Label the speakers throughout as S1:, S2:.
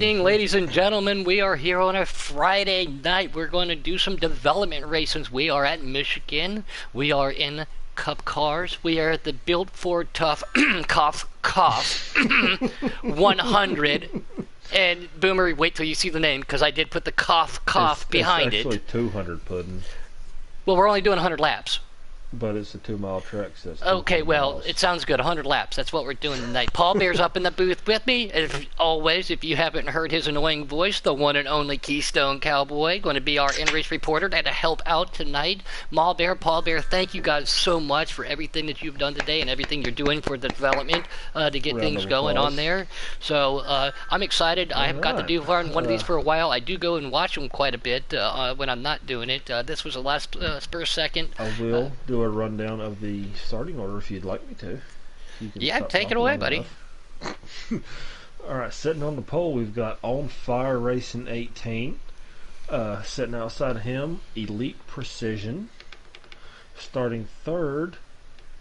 S1: Ladies and gentlemen, we are here on a Friday night. We're going to do some development races. We are at Michigan. We are in Cup Cars. We are at the Built Ford Tough cough 100. And Boomer, wait till you see the name, because I did put the cough behind
S2: it's actually
S1: it.
S2: 200 pudding,
S1: Well, we're only doing 100 laps.
S2: but it's a 2-mile track, so it's
S1: Okay,
S2: 200
S1: well,
S2: miles.
S1: it sounds good. 100 laps. That's what we're doing tonight. Paul Bear's up in the booth with me. As always, if you haven't heard his annoying voice, the one and only Keystone Cowboy, going to be our in-race reporter to help out tonight. Paul Bear, thank you guys so much for everything that you've done today and everything you're doing for the development to get
S2: Round
S1: things
S2: of
S1: going
S2: applause.
S1: on there. So I'm excited. I have got to do one of these for a while. I do go and watch them quite a bit when I'm not doing it. This was the last spur second.
S2: I will do a rundown of the starting order if you'd like me to. You can
S1: Yeah,
S2: stop
S1: take it
S2: talking
S1: away,
S2: long
S1: buddy.
S2: enough. Alright, sitting on the pole, we've got On Fire Racing 18. Sitting outside of him, Elite Precision. Starting third,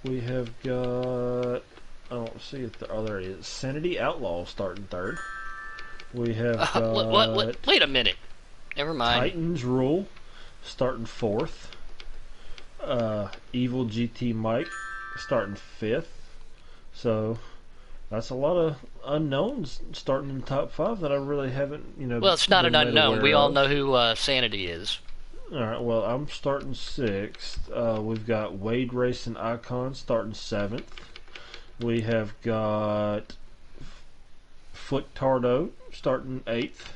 S2: we have got... I don't see it. Oh, there he is. Sanity Outlaw starting third. We have got...
S1: What? Wait a minute. Never mind.
S2: Titans Rule starting fourth. Evil GT Mike starting fifth. So that's a lot of unknowns starting in the top five that I really haven't,
S1: Well, it's not an
S2: been made
S1: unknown.
S2: aware
S1: We all
S2: of.
S1: know who Sanity is.
S2: All right. Well, I'm starting sixth. We've got Wade Racing Icon starting seventh. We have got Flick Tardo starting eighth.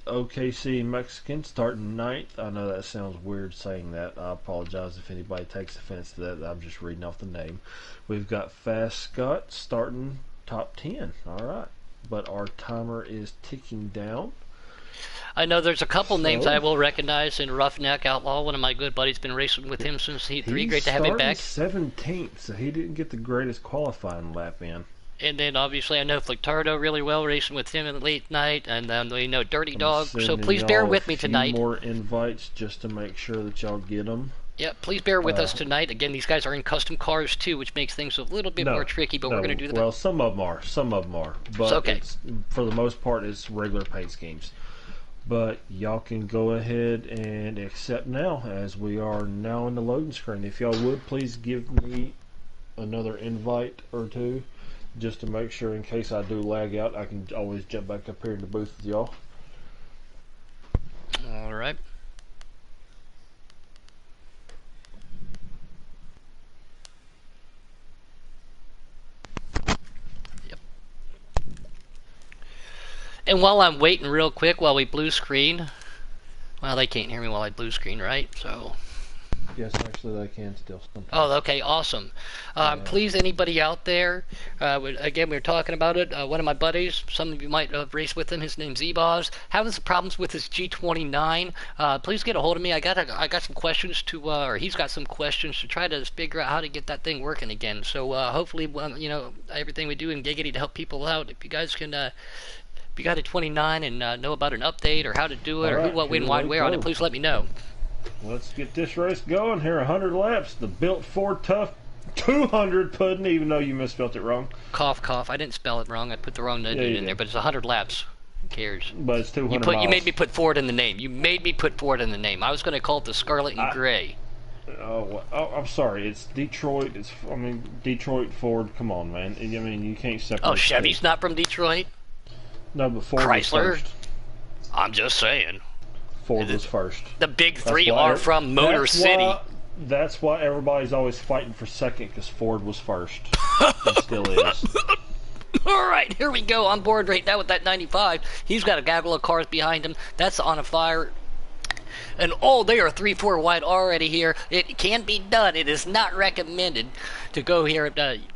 S2: OKC Mexican starting ninth. I know that sounds weird saying that. I apologize if anybody takes offense to that. I'm just reading off the name. We've got Fast Scott starting top 10. All right. But our timer is ticking down.
S1: I know there's a couple names
S2: So?
S1: I will recognize in Roughneck Outlaw. One of my good buddies been racing with him since Heat 3. Great to have him back.
S2: He's starting 17th, so he didn't get the greatest qualifying lap in.
S1: And then obviously I know Flictardo really well, racing with him in the late night. And then we know Dirty Dog. So
S2: Sending
S1: please bear
S2: y'all
S1: with me
S2: a few
S1: tonight.
S2: more invites just to make sure that y'all get them.
S1: Yep, please bear with us tonight. Again, these guys are in custom cars too, which makes things a little bit more tricky, but we're going to do the
S2: Well, some of them are. Some of them are. But
S1: okay.
S2: It's, for the most part, it's regular paint schemes. But y'all can go ahead and accept now, as we are now in the loading screen. If y'all would, please give me another invite or two, just to make sure in case I do lag out, I can always jump back up here in the booth with y'all.
S1: All right. And while I'm waiting real quick while we blue screen, well, they can't hear me while I blue screen, right? So,
S2: Yes, actually, they can still. Sometimes.
S1: oh, okay, awesome. Please, anybody out there, again, we were talking about it. One of my buddies, some of you might have raced with him. His name's Ebaz. Having some problems with his G29. Please get a hold of me. I got some questions to, or he's got some questions to try to figure out how to get that thing working again. So hopefully, everything we do in Giggity to help people out. If you guys can. If you got a 29 and know about an update or how to do it or who, what, when, why, where on it, please let me know.
S2: Let's get this race going here. 100 laps. The Built Ford Tough 200 pudding, even though you misspelled it wrong.
S1: Cough, cough. I didn't spell it wrong. I put the wrong digit in there, but it's 100 laps. Who cares?
S2: But it's 200 miles.
S1: You made me put Ford in the name. You made me put Ford in the name. I was going to call it the Scarlet and Gray.
S2: Oh, I'm sorry. It's Detroit. Detroit Ford. Come on, man. You can't separate.
S1: Oh, Chevy's not from Detroit?
S2: No, but Ford
S1: Chrysler?
S2: was first.
S1: I'm just saying.
S2: Ford was first.
S1: The big three
S2: That's why
S1: are from Motor City.
S2: That's why everybody's always fighting for second, because Ford was first. It still is.
S1: All right, here we go. On board right now with that 95. He's got a gaggle of cars behind him. That's On a Fire. And they are 3-4 wide already here. It can be done. It is not recommended to go here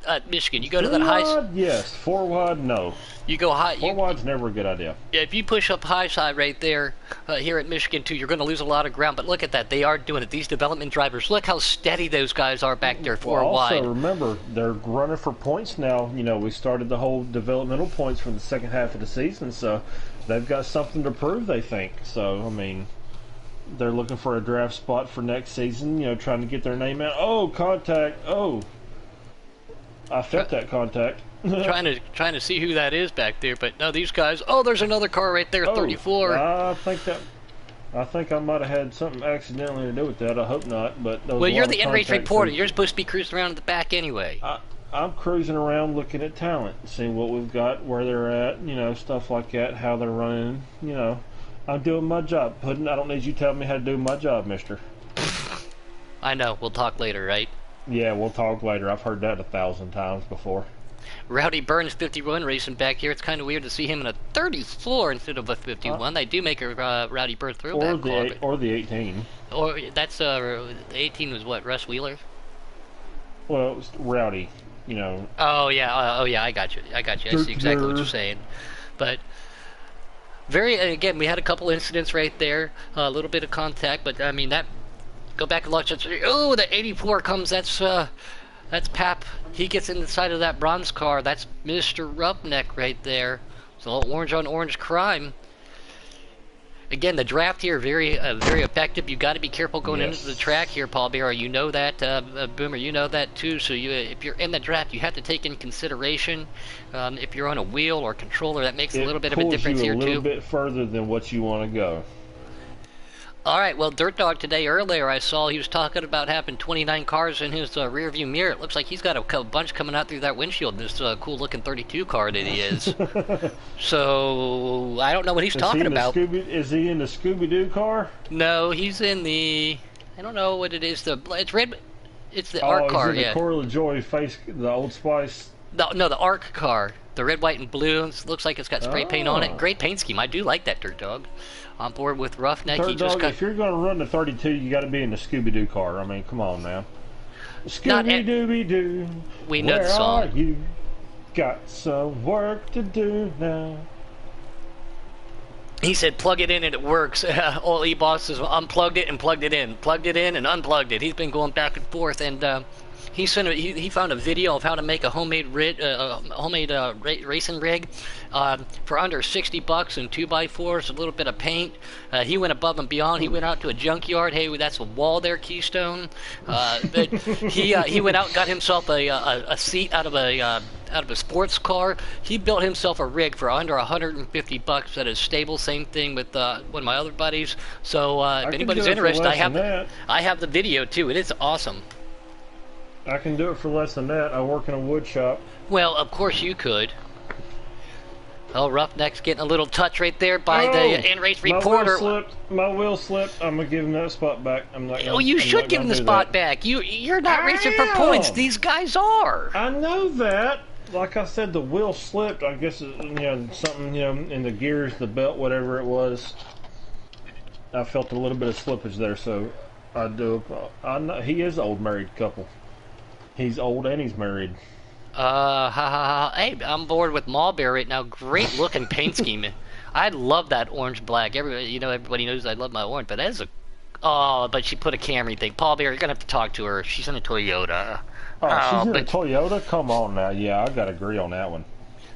S1: at Michigan. You go to that high.
S2: Wide, yes. 4 wide, no.
S1: You go high.
S2: 4 wide's never a good idea.
S1: If you push up high side right there, here at Michigan too, you're going to lose a lot of ground. But look at that. They are doing it. These development drivers. Look how steady those guys are back there. 4 wide.
S2: Also, remember, they're running for points now. We started the whole developmental points from the second half of the season, so they've got something to prove, they think. So, they're looking for a draft spot for next season, trying to get their name out. Oh, contact. Oh, I felt that contact.
S1: trying to see who that is back there, but no, these guys. Oh, there's another car right there,
S2: Oh,
S1: 34.
S2: I think I might have had something accidentally to do with that. I hope not, but there was
S1: Well,
S2: a
S1: you're
S2: lot
S1: the
S2: of
S1: in-race
S2: contact
S1: reporter.
S2: from-
S1: You're supposed to be cruising around in the back anyway.
S2: I'm cruising around looking at talent, seeing what we've got, where they're at, stuff like that, how they're running. I'm doing my job. I don't need you telling me how to do my job, mister.
S1: I know. We'll talk later, right?
S2: Yeah, we'll talk later. I've heard that 1,000 times before.
S1: Rowdy Burns 51 racing back here. It's kind of weird to see him in a 34 instead of a 51. They do make a Rowdy Burns throwback car.
S2: Or the 18.
S1: Or that's the 18 was what, Russ Wheeler?
S2: Well, it was Rowdy,
S1: Oh yeah, I got you. I see exactly what you're saying. But again, we had a couple incidents right there, a little bit of contact, but I mean that. Go back and watch it. Oh, the 84 comes. That's Pap. He gets in the side of that bronze car. That's Mr. Rubneck right there. It's a little orange on orange crime. Again, the draft here very effective. You got to be careful going into the track here, Paul Bearer. You know that, Boomer. You know that too. So if you're in the draft, you have to take in consideration if you're on a wheel or controller. That makes a little bit of a difference here too.
S2: A little bit further than what you want to go.
S1: All right, well, Dirt Dog today earlier I saw he was talking about having 29 cars in his rear view mirror. It looks like he's got a bunch coming out through that windshield, this cool looking 32 car that he is. So, I don't know what he's talking about.
S2: Is he in the Scooby-Doo car?
S1: No, he's in the, I don't know what it is, it's red, it's the ARC car,
S2: he's in the Corla Joy the Old Spice.
S1: No, the ARC car. The red, white, and blue. It looks like it's got spray paint on it. Great paint scheme. I do like that, Dirt Dog. On board with Roughneck.
S2: If you're going to run the 32, you got to be in the Scooby-Doo car. I mean, come on now. Scooby-Dooby-Doo.
S1: We know the song.
S2: Where are you? Got some work to do now.
S1: He said, plug it in and it works. Old E-Boss has unplugged it and plugged it in. Plugged it in and unplugged it. He's been going back and forth, and he found a video of how to make a homemade racing rig for under $60 and 2x4s, a little bit of paint. He went above and beyond. He went out to a junkyard. Hey, that's a wall there, Keystone. But he went out and got himself a seat out of a sports car. He built himself a rig for under $150 at his stable. Same thing with one of my other buddies. So if anybody's interested, I have the video too. It is awesome.
S2: I can do it for less than that. I work in a wood shop.
S1: Well, of course you could. Oh, Roughneck's getting a little touch right there by the in-race reporter.
S2: My wheel slipped. I'm gonna give him that spot back.
S1: You should give him the spot back. You're not racing for points. These guys are.
S2: I know that. Like I said, the wheel slipped. I guess something in the gears, the belt, whatever it was. I felt a little bit of slippage there, so I do. I know he is an old married couple. He's old and he's married.
S1: Hey, I'm bored with Mulberry right now. Great looking paint scheme. I love that orange black. Everybody knows I love my orange, but that is but she put a Camry thing. Paul Bear, you're gonna have to talk to her. She's in a Toyota.
S2: She's in a Toyota? Come on now. Yeah, I gotta agree on that one.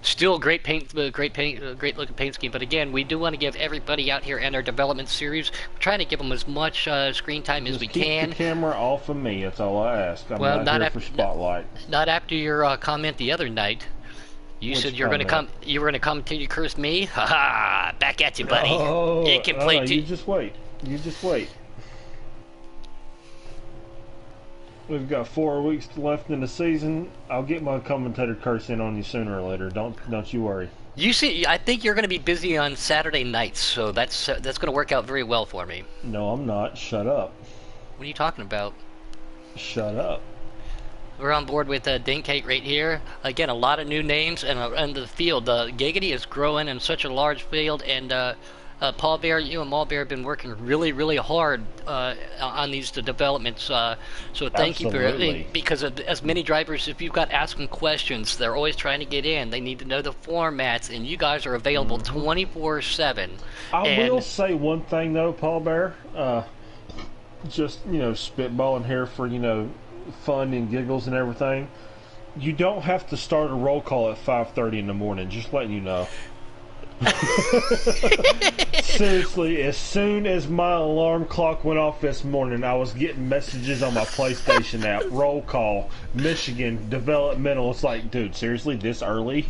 S1: Still great great looking paint scheme. But again, we do want to give everybody out here in our development series. We're trying to give them as much screen time as we can.
S2: Keep the camera off of me. That's all I ask. I'm not here for spotlight.
S1: Not after your comment the other night. You said you're going to come. You were going to come till you cursed me. Ha ha! Back at you, buddy. You can play too.
S2: You just wait. We've got 4 weeks left in the season. I'll get my commentator curse in on you sooner or later. Don't you worry.
S1: You see, I think you're going to be busy on Saturday nights, so that's going to work out very well for me.
S2: No, I'm not. Shut up.
S1: What are you talking about?
S2: Shut up.
S1: We're on board with Dinkate right here. Again, a lot of new names and the field. Giggity is growing in such a large field, and Paul Bear, you and Mulberry have been working really, really hard on these developments. So thank you because as many drivers, if you've got asking questions, they're always trying to get in. They need to know the formats, and you guys are available 24/7.
S2: I will say one thing though, Paul Bear. Just spitballing here for fun and giggles and everything. You don't have to start a roll call at 5:30 in the morning. Just letting you know. Seriously, as soon as my alarm clock went off this morning, I was getting messages on my PlayStation app. Roll call, Michigan, developmental. It's like, dude, seriously, this early?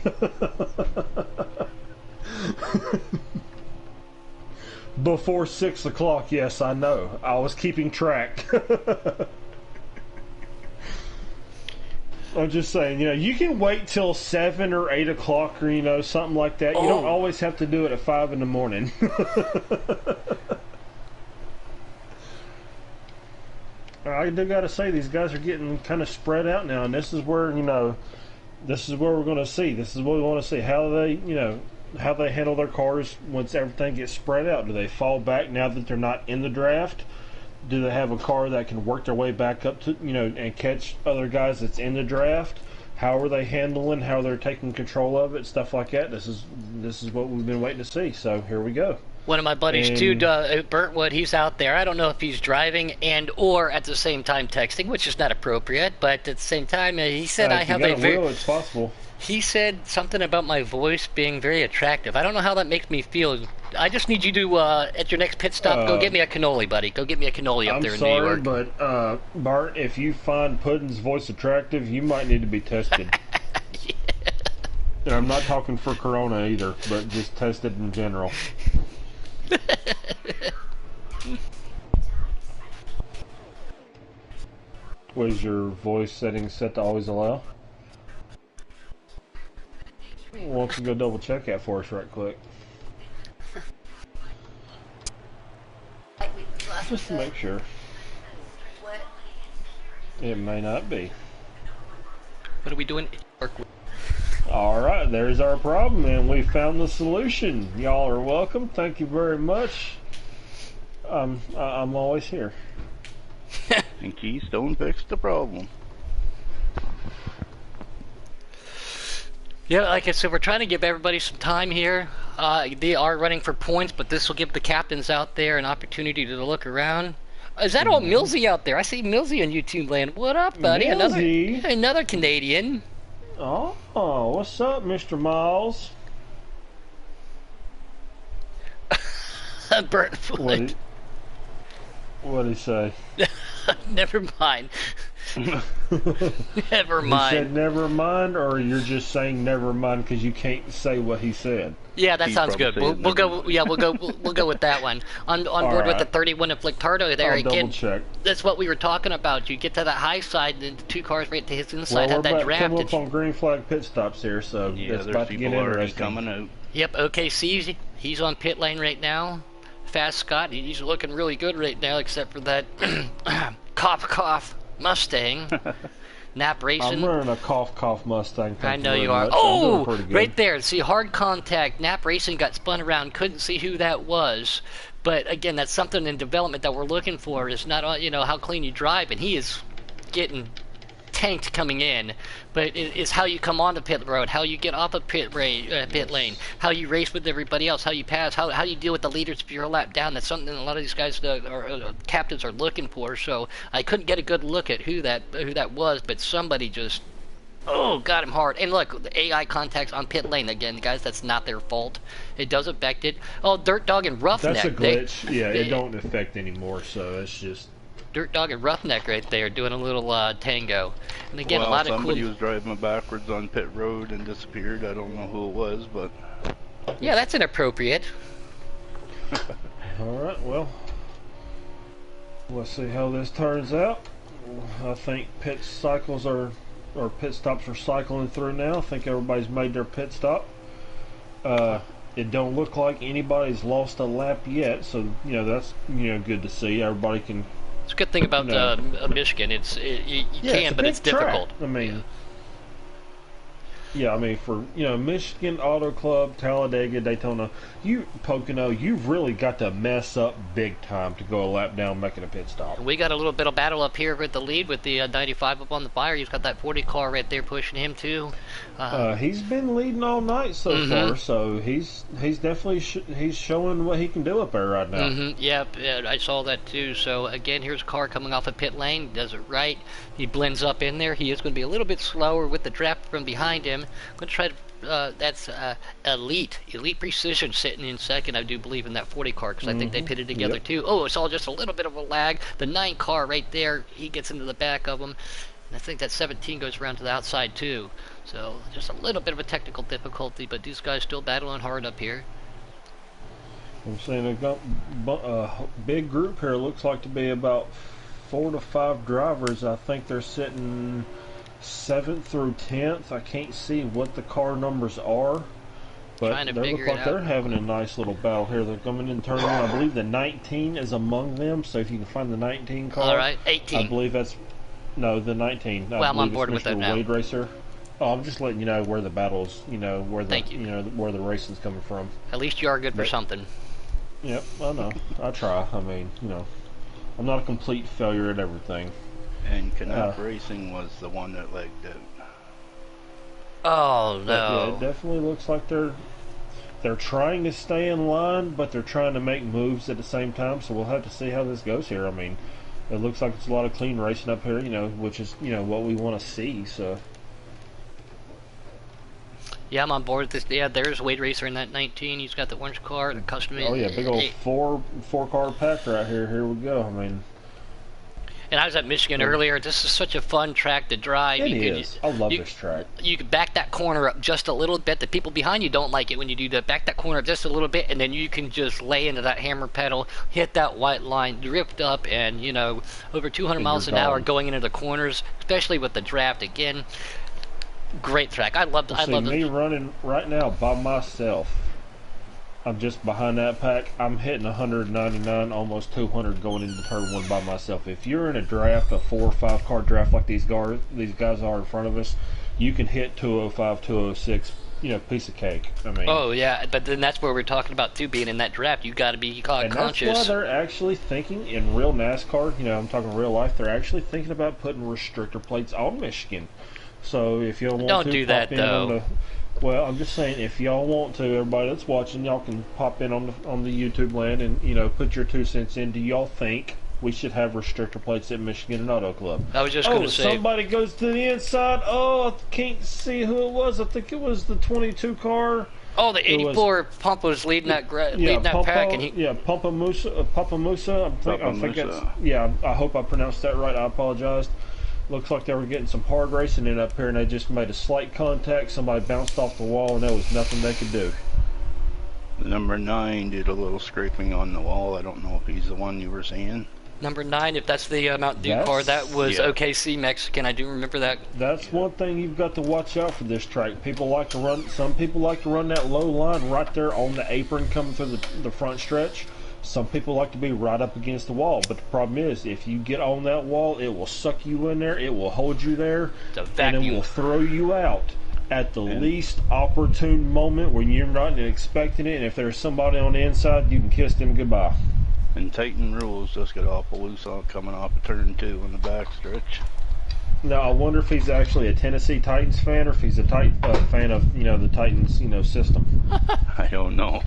S2: Before 6 o'clock, yes, I know. I was keeping track. I'm just saying, you can wait till 7 or 8 o'clock or, something like that. You don't always have to do it at 5 in the morning. I do gotta say, these guys are getting kind of spread out now, and this is where, this is where we're going to see. This is what we want to see. How how they handle their cars once everything gets spread out. Do they fall back now that they're not in the draft? Do they have a car that can work their way back up to, and catch other guys that's in the draft? How are they handling? How they're taking control of it? Stuff like that. This is what we've been waiting to see. So here we go.
S1: One of my buddies, too, Burntwood, he's out there. I don't know if he's driving and or at the same time texting, which is not appropriate. But at the same time, he said I have a very...
S2: It's possible.
S1: He said something about my voice being very attractive. I don't know how that makes me feel. I just need you to, at your next pit stop, go get me a cannoli, buddy. Go get me a cannoli up there in New York.
S2: I'm sorry, but, Bart, if you find Puddin's voice attractive, you might need to be tested.
S1: Yeah.
S2: And I'm not talking for Corona either, but just tested in general. Was your voice setting set to always allow? Why don't you go double check that for us right quick? Just to make sure.
S3: What?
S2: It may not be.
S1: What are we doing?
S2: Alright, there's our problem, and we found the solution. Y'all are welcome. Thank you very much. I'm always here.
S4: And Keystone fixed the problem.
S1: Yeah, like I said, we're trying to give everybody some time here. They are running for points, but this will give the captains out there an opportunity to look around. Is that old Millsy out there? I see Millsy on YouTube land. What up, buddy? Another Canadian.
S2: Oh, what's up, Mr. Miles?
S1: Burntwood.
S2: What'd he say?
S1: Never mind. Never mind.
S2: He said never mind, or you're just saying never mind because you can't say what he said?
S1: Yeah, that sounds good. We'll go. Yeah, we'll go with that one. On board with the 31 Afflictardo there.
S2: I'll double check.
S1: That's what we were talking about. You get to that high side, and the two cars right to his inside have that draft.
S2: We're up on green flag pit stops here, so
S4: yeah,
S2: it's about to get interesting.
S4: Coming out.
S1: Yep. OKC, he's on pit lane right now. Fast Scott, he's looking really good right now, except for that cough Mustang. Nap Racing.
S2: I'm running a cough Mustang.
S1: I know you are. Oh, right there. See, hard contact. Nap Racing got spun around. Couldn't see who that was. But again, that's something in development that we're looking for. Is not how clean you drive, and he is getting tanked coming in. But it's how you come onto pit road, how you get off of pit lane, how you race with everybody else, how you pass, how you deal with the leaders if you're a lap down. That's something a lot of these guys, captains, are looking for. So I couldn't get a good look at who that was, but somebody just got him hard. And look, the AI contacts on pit lane again, guys. That's not their fault. It does affect it. Oh, Dirt Dog and Roughneck.
S2: That's a glitch. It don't affect anymore. So it's just.
S1: Dirt Dog and Roughneck right there doing a little tango. And again, a lot of
S4: somebody was driving backwards on pit road and disappeared. I don't know who it was, but...
S1: Yeah, that's inappropriate.
S2: Alright, well... Let's see how this turns out. I think pit stops are cycling through now. I think everybody's made their pit stop. It don't look like anybody's lost a lap yet, so, that's, good to see. Everybody can...
S1: It's a good thing about Michigan. You can, but it's difficult.
S2: I mean, for Michigan Auto Club, Talladega, Daytona, Pocono, you've really got to mess up big time to go a lap down making a pit stop.
S1: We got a little bit of battle up here with the lead with the 95 up on the fire. He's got that 40 car right there pushing him too.
S2: He's been leading all night so far, so he's definitely he's showing what he can do up there right now.
S1: Yep, I saw that too. So again, here's a car coming off a pit lane. Does it right. He blends up in there. He is going to be a little bit slower with the draft from behind him. I'm going to try to Elite Precision sitting in second, I do believe, in that 40 car, because I think they pitted together too. Oh, it's all just a little bit of a lag. The 9 car right there, he gets into the back of him. And I think that 17 goes around to the outside too. So just a little bit of a technical difficulty, but these guys still battling hard up here.
S2: I'm saying they've got a big group here. Looks like to be about 4 to 5 drivers. I think they're sitting 7th through 10th. I can't see what the car numbers are, but they look like they're having a nice little battle here. They're coming in turn one. I believe the 19 is among them, so if you can find the 19 car.
S1: All right, 18.
S2: I believe that's, no, the 19.
S1: Well, I'm on board with that now.
S2: Wade Racer. Oh, I'm just letting you know where the battles, where the,
S1: Thank you.
S2: Where the racing's coming from.
S1: At least you are good for something.
S2: Yep, I know. I try. I mean, I'm not a complete failure at everything.
S4: And Canuck Racing was the one that legged out.
S1: Oh, no.
S2: Yeah, it definitely looks like they're trying to stay in line, but they're trying to make moves at the same time, so we'll have to see how this goes here. I mean, it looks like it's a lot of clean racing up here, which is, what we want to see, so...
S1: Yeah, I'm on board with this. Yeah, there's Wade Racer in that 19. He's got the orange car, the custom.
S2: Oh yeah, big old four car pack right here. Here we go. I mean,
S1: and I was at Michigan earlier. This is such a fun track to drive.
S2: It is. I love this track.
S1: You can back that corner up just a little bit. The people behind you don't like it when you do that. Back that corner up just a little bit, and then you can just lay into that hammer pedal, hit that white line, drift up, and over 200 miles an hour going into the corners, especially with the draft again. Great track. I love
S2: me running right now by myself. I'm just behind that pack. I'm hitting 199, almost 200 going into turn one by myself. If you're in a draft, a 4 or 5 car draft like these guys are in front of us, you can hit 205, 206. Piece of cake. I mean.
S1: Oh yeah, but then that's where we're talking about too. Being in that draft, you got to be conscious.
S2: And that's why they're actually thinking in real NASCAR. I'm talking real life. They're actually thinking about putting restrictor plates on Michigan. So if y'all want
S1: don't do that though.
S2: Well, I'm just saying if y'all want to, everybody that's watching, y'all can pop in on the YouTube land and put your 2 cents in. Do y'all think we should have restrictor plates at Michigan Auto Club?
S1: I was just going to say.
S2: Somebody goes to the inside. Oh, I can't see who it was. I think it was the 22 car.
S1: Oh, the 84 Pump was leading that pack, and
S2: Papa Musa. I hope I pronounced that right. I apologize. Looks like they were getting some hard racing in up here, and they just made a slight contact. Somebody bounced off the wall, and there was nothing they could do.
S4: The number 9 did a little scraping on the wall. I don't know if he's the one you were saying.
S1: Number 9, if that's the Mountain Dew car, that was OKC Mexican. I do remember that.
S2: That's one thing you've got to watch out for this track. Some people like to run that low line right there on the apron coming through the front stretch. Some people like to be right up against the wall, but the problem is if you get on that wall, it will suck you in there, it will hold you there, and it will throw you out at the least opportune moment when you're not expecting it, and if there's somebody on the inside, you can kiss them goodbye.
S4: And Titan rules just got awful loose coming off of turn 2 on the back stretch.
S2: Now, I wonder if he's actually a Tennessee Titans fan or if he's a fan of, the Titans, system.
S4: I don't know.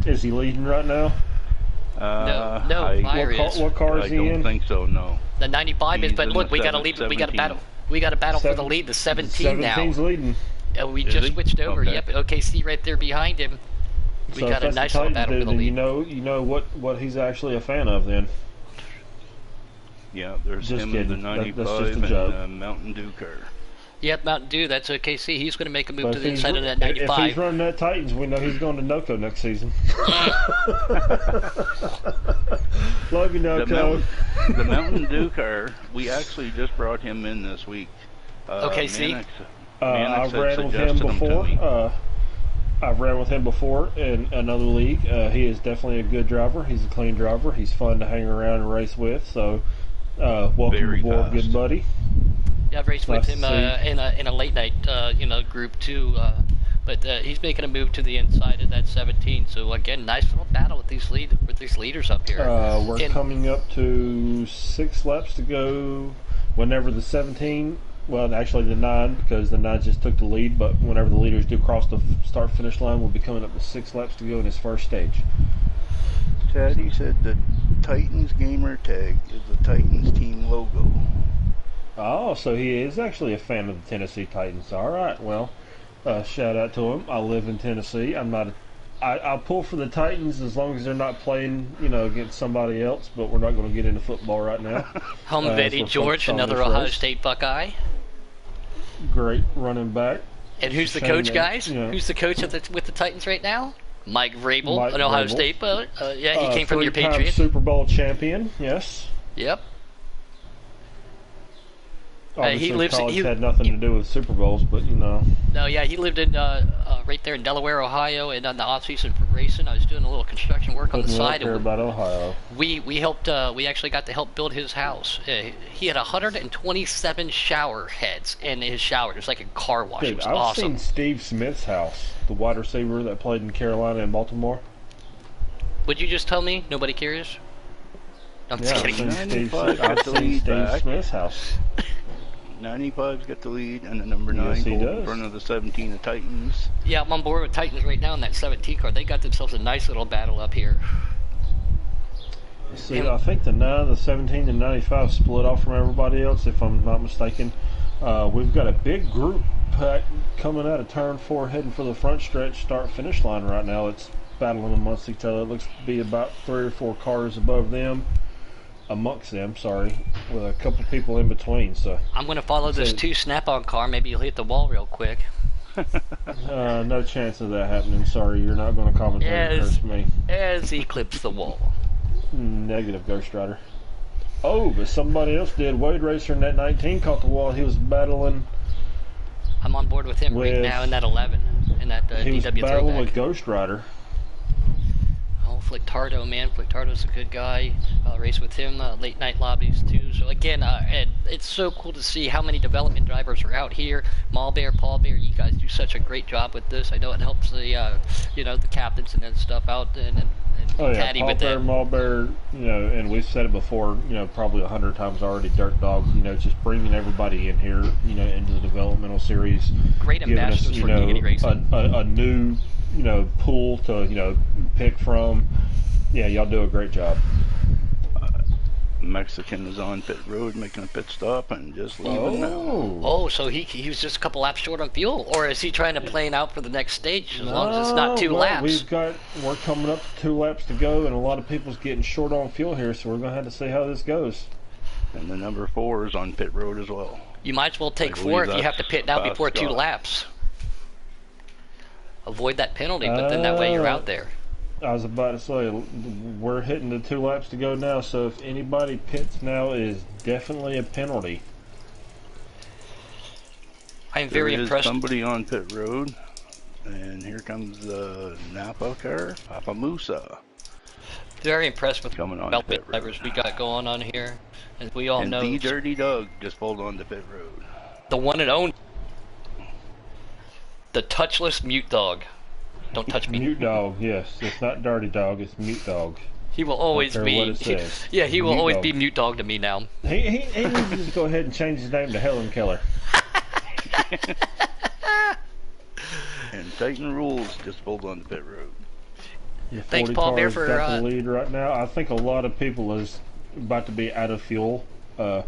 S2: Is he leading right now?
S1: No, Fire is.
S2: What car is he in?
S4: I don't think so, no.
S1: The 95 is, but look, we got to lead.
S4: 17.
S1: We got a battle. We got a battle for the lead. The 17 now.
S2: 17's leading.
S1: We just switched over. Okay. Yep, OKC right there behind him. We got a nice little battle for the lead.
S2: You know what he's actually a fan of then.
S4: Yeah, there's him in the 95 and the Mountain Dew car.
S1: Yep, Mountain Dew, that's OKC. He's going to make a move to the inside of that 95.
S2: If he's running that Titans, we know he's going to NOCO next season. Love you, NOCO.
S4: The Mountain Dew car, we actually just brought him in this week.
S1: OKC?
S2: I've ran with him before. I've ran with him before in another league. He is definitely a good driver. He's a clean driver. He's fun to hang around and race with. So, welcome aboard, good buddy.
S1: Yeah, I've raced with him in a late night, group too. But he's making a move to the inside of that 17. So again, nice little battle with these leaders up here.
S2: We're coming up to 6 laps to go. Whenever the 17, well, actually the 9, because the 9 just took the lead. But whenever the leaders do cross the start-finish line, we'll be coming up to 6 laps to go in his first stage.
S4: Teddy said the Titans gamer tag is the Titans team logo.
S2: Oh, so he is actually a fan of the Tennessee Titans. All right, well, shout out to him. I live in Tennessee. I'm not. I'll pull for the Titans as long as they're not playing, against somebody else. But we're not going to get into football right now.
S1: Home
S2: as
S1: Eddie
S2: we're
S1: George,
S2: focused on
S1: another
S2: this
S1: Ohio
S2: race.
S1: State Buckeye.
S2: Great running back.
S1: And who's the
S2: Shame
S1: coach,
S2: that,
S1: guys?
S2: you know.
S1: Who's the coach with the Titans right now? Mike Vrabel,
S2: Mike
S1: an Ohio
S2: Vrabel.
S1: State, but yeah, he came from your
S2: Three-time
S1: Patriots.
S2: Super Bowl champion. Yes.
S1: Yep.
S2: Obviously, college had nothing to do with Super Bowls, but
S1: No, yeah, he lived in right there in Delaware, Ohio, and on the off season for racing, I was doing a little construction work on the
S2: Couldn't
S1: side.
S2: care about Ohio.
S1: We helped. We actually got to help build his house. He had 127 shower heads in his shower. It was like a car wash. It
S2: Dude,
S1: was
S2: I've
S1: awesome.
S2: seen Steve Smith's house, the wide receiver that played in Carolina and Baltimore.
S1: Would you just tell me? Nobody curious? I'm just
S2: Yeah, I've
S1: kidding.
S2: seen
S4: 95 got the
S2: Steve
S4: lead back.
S2: Smith's house.
S4: 95's got the lead, and the number
S2: Yes,
S4: 9
S2: he
S4: goal in
S2: does.
S4: front of the 17 of Titans.
S1: Yeah, I'm on board with Titans right now in that 17 car. They got themselves a nice little battle up here.
S2: See, I think the 9, the 17, and 95 split off from everybody else, if I'm not mistaken. We've got a big group pack coming out of turn 4, heading for the front stretch, start-finish line right now. It's battling amongst each other. It looks to be about 3 or 4 cars above them. Amongst them, sorry, with a couple people in between. So
S1: I'm going to follow this
S2: So-
S1: 2 snap-on car. Maybe you'll hit the wall real quick.
S2: no chance of that happening. Sorry, you're not going to commentate and
S1: Yes.
S2: curse me.
S1: As he clips the wall.
S2: Negative, Ghost Rider. Oh, but somebody else did. Wade Racer in that 19 caught the wall. He was battling.
S1: I'm on board with him right
S2: With-
S1: now in that 11. In that
S2: He was
S1: DW
S2: battling
S1: throwback.
S2: with Ghost Rider.
S1: Oh, Flictardo, man. Flictardo's a good guy. Race with him, late night lobbies too. So again, and it's so cool to see how many development drivers are out here. Malbear, Paul Bear, you guys do such a great job with this. I know it helps the, the captains and stuff out and
S2: Oh yeah,
S1: caddy
S2: Paul
S1: with
S2: Bear,
S1: them.
S2: Mulbear, and we've said it before, probably 100 times already. Dirt Dog, just bringing everybody in here, into the developmental series,
S1: Great
S2: giving us,
S1: ambassadors for Giggity Racing.
S2: a new, pool to, pick from. Yeah, y'all do a great job.
S4: Mexican is on pit road making a pit stop and just leaving now.
S1: Oh, so he was just a couple laps short on fuel, or is he trying to plane out for the next stage? As long as it's not 2
S2: well,
S1: laps.
S2: We're coming up to 2 laps to go, and a lot of people's getting short on fuel here, so we're going to have to see how this goes.
S4: And the number 4 is on pit road as well.
S1: You might as well take
S4: I
S1: 4 if
S4: believe
S1: you have to
S4: that's
S1: pit now before 2
S4: Scott.
S1: laps. Avoid that penalty, but then that way you're out there.
S2: I was about to say, we're hitting the 2 laps to go now, so if anybody pits now, it is definitely a penalty.
S1: I'm very
S4: There is
S1: impressed.
S4: somebody on pit road, and here comes the Napa car, Papa Musa.
S1: Very impressed with
S4: Coming on
S1: the
S4: pit road.
S1: drivers we got going on here. As we all
S4: And
S1: know,
S4: the Dirty Doug just pulled on the pit road.
S1: the one and only, the touchless mute dog. Don't touch me.
S2: Mute Dog, yes. It's not Dirty Dog, it's Mute Dog.
S1: He will always
S2: care
S1: be.
S2: what it says.
S1: Yeah, he will
S2: Mute
S1: always
S2: dog.
S1: be mute dog to me now.
S2: He needs to just go ahead and change his name to Helen Keller.
S4: And Titan Rules just pulled on the pit road.
S2: Yeah,
S1: Thanks,
S2: 40
S1: Paul Bear,
S2: cars
S1: for,
S2: got the lead right now. I think a lot of people is about to be out of fuel. I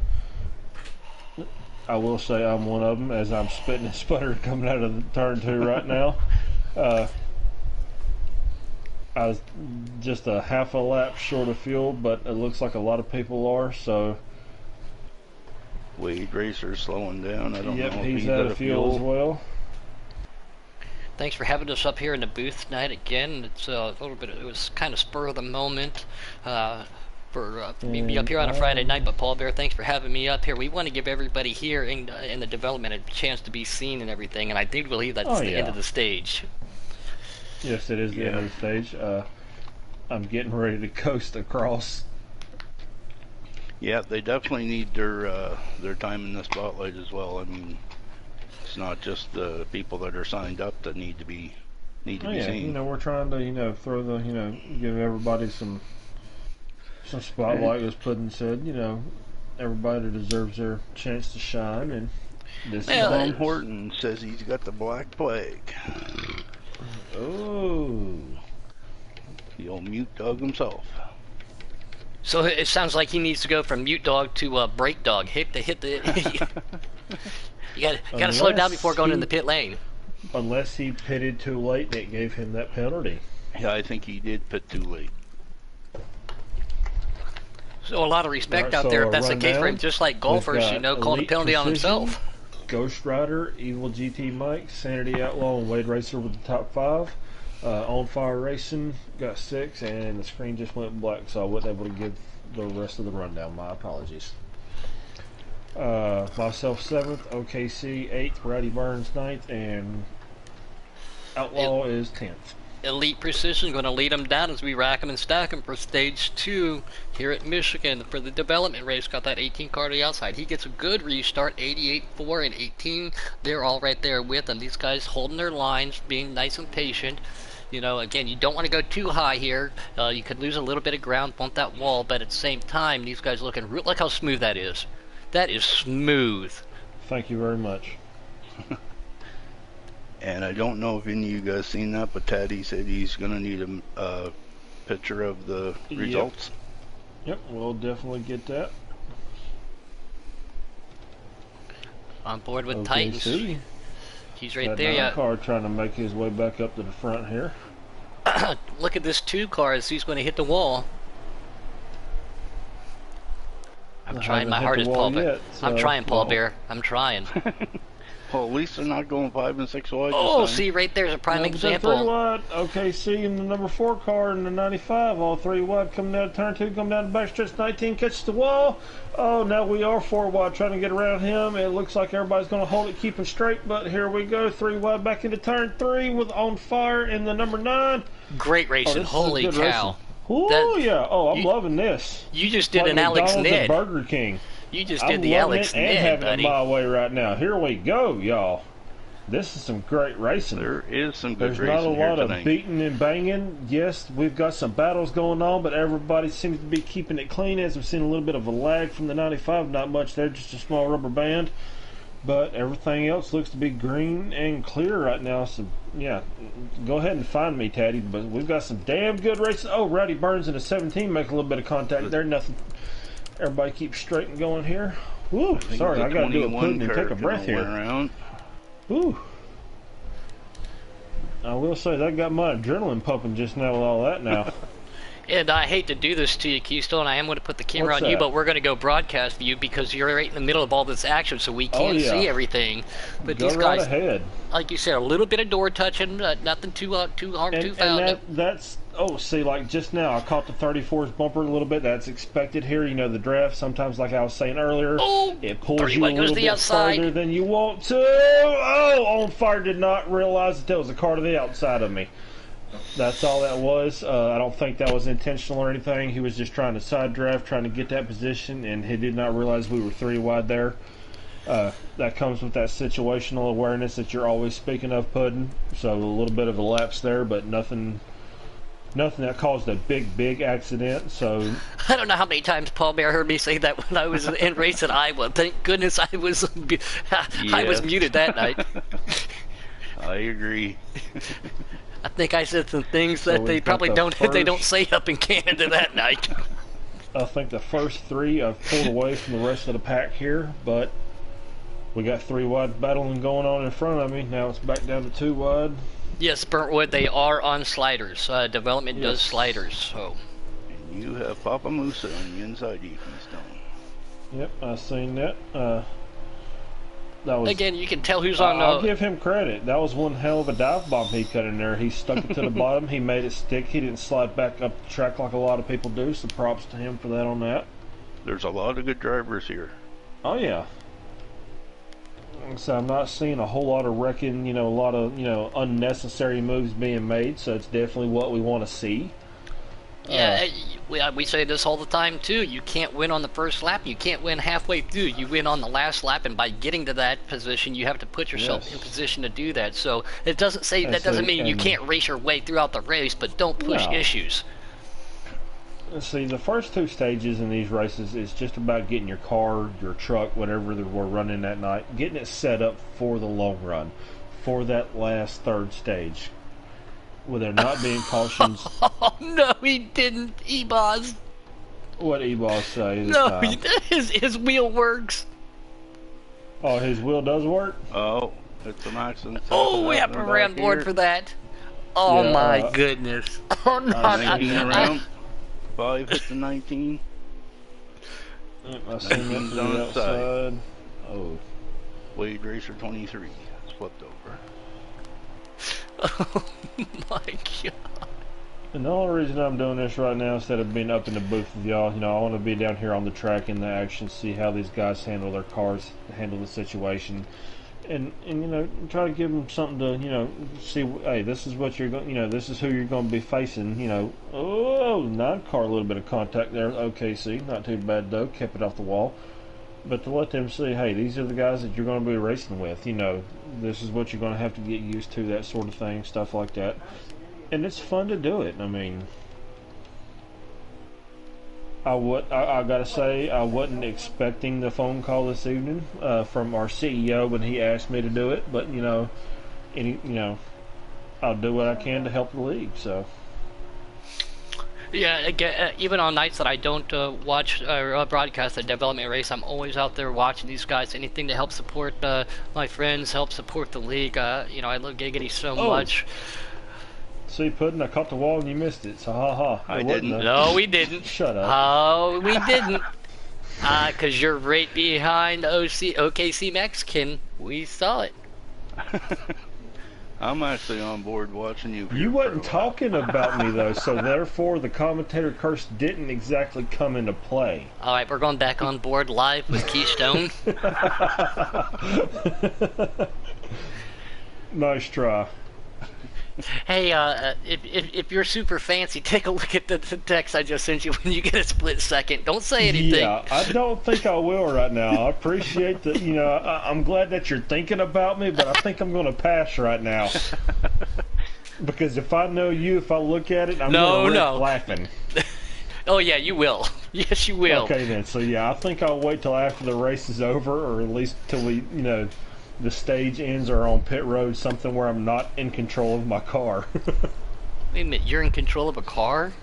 S2: will say I'm one of them, as I'm spitting and sputtering coming out of the turn 2 right now. I was just a half a lap short of fuel, but it looks like a lot of people are. So,
S4: Wade Racer slowing down. I don't
S2: yep,
S4: know if
S2: he's out of fuel as well.
S1: Thanks for having us up here in the booth tonight again. It's a little bit. It was kind of spur of the moment. For me to be up here on a Friday night, but Paul Bear, thanks for having me up here. We want to give everybody here in the development a chance to be seen and everything, and I do believe that's the end of the stage.
S2: Yes, it is the end of the stage. I'm getting ready to coast across.
S4: Yeah, they definitely need their time in the spotlight as well. I mean, it's not just the people that are signed up that need to be seen.
S2: We're trying to throw the give everybody some spotlight, as Puddin said. Everybody deserves their chance to shine, and this
S1: Well,
S2: is
S4: Tom Horton says he's got the Black Plague.
S2: Oh,
S4: The old mute dog himself.
S1: So it sounds like he needs to go from mute dog to break dog. Hit the. You got to slow down before going in the pit lane.
S2: Unless he pitted too late and it gave him that penalty.
S4: Yeah, I think he did pit too late.
S1: So a lot of respect
S2: Right,
S1: out
S2: so
S1: there
S2: a
S1: if that's the case for him.
S2: rundown.
S1: Just like
S2: We've
S1: golfers,
S2: got
S1: calling a
S2: Elite
S1: penalty on
S2: Precision,
S1: himself.
S2: Ghost Rider, Evil GT Mike, Sanity Outlaw, and Wade Racer with the top 5. On Fire Racing got 6, and the screen just went black, so I wasn't able to give the rest of the rundown. My apologies. Myself 7th, OKC 8th, Rowdy Burns 9th, and Outlaw is 10th.
S1: Elite Precision going to lead them down as we rack them and stack them for stage 2 here at Michigan for the development race. Got that 18 car to the outside. He gets a good restart, 88.4 and 18. They're all right there with him. These guys holding their lines, being nice and patient. Again, you don't want to go too high here. You could lose a little bit of ground, bump that wall, but at the same time, these guys looking real. Look how smooth that is. That is smooth.
S2: Thank you very much.
S4: And I don't know if any of you guys seen that, but Taddy said he's going to need a picture of the results.
S2: Yep, we'll definitely get that.
S1: On board with
S2: OKC.
S1: Titans. He's right
S2: That
S1: there, yeah.
S2: car trying to make his way back up to the front here.
S1: Look at this 2 car as he's going to hit the wall. I'm trying my hardest, Paul Bear. I'm trying, Paul Bear. I'm trying.
S4: Well, at least they're not going 5 and 6 wide.
S1: Oh, see, right there's a prime example.
S2: 3 wide, OKC in the number 4 car in the 95, all 3 wide, coming down turn 2, coming down the backstretch, 19, catches the wall. Oh, now we are 4 wide, trying to get around him. It looks like everybody's going to hold it, keep him straight, but here we go, 3 wide back into turn 3 with On Fire in the number 9.
S1: Great racing, holy cow.
S2: Oh, yeah, I'm loving this.
S1: You just did
S2: like
S1: an Alex
S2: McDonald's
S1: Ned.
S2: and Burger King.
S1: You just did the Alex
S2: and
S1: Ned,
S2: having
S1: buddy.
S2: it my way right now. Here we go, y'all. This is some great racing.
S4: There is some good racing here
S2: There's not a lot
S4: tonight.
S2: of beating and banging. Yes, we've got some battles going on, but everybody seems to be keeping it clean. As we've seen a little bit of a lag from the 95, not much there, just a small rubber band. But everything else looks to be green and clear right now. So, yeah, go ahead and find me, Taddy. But we've got some damn good racing. Oh, Rowdy Burns in a 17 make a little bit of contact there. Nothing. Everybody keep straight and going here. Woo, sorry, I got to do a pudding and take a breath here. Woo. I will say that got my adrenaline pumping just now with all that now.
S1: And I hate to do this to you, Keystone. I am going to put the camera on you, but we're going to go broadcast view because you're right in the middle of all this action, so we can't see everything. But
S2: go
S1: these guys,
S2: right ahead.
S1: Like you said, a little bit of door touching, nothing too hard, too foul.
S2: And that's see, like just now, I caught the 34's bumper a little bit. That's expected here. The draft sometimes, like I was saying earlier, it pulls you a little bit farther than you want to. Oh, On Fire did not realize that there was a car to the outside of me. That's all that was. I don't think that was intentional or anything. He was just trying to side draft, trying to get that position, and he did not realize we were 3 wide there. That comes with that situational awareness that you're always speaking of, Puddin'. So a little bit of a lapse there, but nothing that caused a big accident. So
S1: I don't know how many times Paul Bear heard me say that when I was in race at Iowa. Thank goodness I was muted that night.
S4: I agree.
S1: I think I said some things that they probably don't say up in Canada that night.
S2: I think the first 3 I've pulled away from the rest of the pack here, but we got 3 wide battling going on in front of me. Now it's back down to 2 wide.
S1: Yes, Burntwood, they are on sliders. Development does sliders, so.
S4: And you have Papa Musa on the inside of you, Keystone.
S2: Yep, I seen that. That was,
S1: again, you can tell who's on.
S2: I'll give him credit. That was one hell of a dive bomb he cut in there. He stuck it to the bottom. He made it stick. He didn't slide back up the track like a lot of people do. So props to him for that on that.
S4: There's a lot of good drivers here.
S2: Oh yeah. So I'm not seeing a whole lot of wrecking. A lot of unnecessary moves being made. So it's definitely what we want to see.
S1: Yeah, we say this all the time too. You can't win on the first lap. You can't win halfway through. You win on the last lap, and by getting to that position, you have to put yourself in position to do that. So it doesn't say that doesn't mean you can't race your way throughout the race, but don't push issues.
S2: See, the first 2 stages in these races is just about getting your car, your truck, whatever we're running that night, getting it set up for the long run, for that last 3rd stage. With there not being cautions.
S1: Oh no, he didn't, Ebaz.
S2: What E-Boss say this
S1: No,
S2: time?
S1: his wheel works.
S2: Oh, his wheel does work?
S4: Oh, it's an accident.
S1: Oh, we have to
S4: happening
S1: on
S4: back
S1: board
S4: here.
S1: for that. Oh
S2: Yeah,
S1: my goodness. Oh no.
S4: 19 around. 5 hit the 19.
S2: I seen that
S4: 19's
S2: from
S4: on
S2: the
S4: its side.
S2: outside. Oh.
S4: Wade Racer 23. It's flipped over.
S1: Oh my god.
S2: And the only reason I'm doing this right now, instead of being up in the booth with y'all, I want to be down here on the track in the action, see how these guys handle their cars, handle the situation, and try to give them something to, see, hey, this is what you're going, this is who you're going to be facing, oh, 9-car, a little bit of contact there, OKC, not too bad though, kept it off the wall. But to let them see, hey, these are the guys that you're going to be racing with, this is what you're going to have to get used to, that sort of thing, stuff like that. And it's fun to do it. I mean, I gotta say, I wasn't expecting the phone call this evening from our CEO when he asked me to do it. But I'll do what I can to help the league. So.
S1: Yeah, again, even on nights that I don't watch or broadcast the development race, I'm always out there watching these guys. Anything to help support my friends, help support the league. I love Giggity so much.
S2: See, Puddin', I caught the wall and you missed it, so ha-ha.
S4: I didn't.
S1: No, we didn't.
S2: Shut up.
S1: Oh, we didn't. Because you're right behind OKC Mexican. We saw it.
S4: I'm actually on board watching you.
S2: You wasn't talking about me, though, so therefore the commentator curse didn't exactly come into play.
S1: All right, we're going back on board live with Keystone.
S2: Nice try.
S1: Hey, if you're super fancy, take a look at the text I just sent you when you get a split second. Don't say anything.
S2: Yeah, I don't think I will right now. I appreciate that, I'm glad that you're thinking about me, but I think I'm going to pass right now. Because if I know you, if I look at it, I'm going to risk laughing.
S1: Oh, yeah, you will. Yes, you will.
S2: Okay, then. So, yeah, I think I'll wait till after the race is over, or at least till we, the stage ends or on pit road, something where I'm not in control of my car.
S1: Wait a minute, you're in control of a car?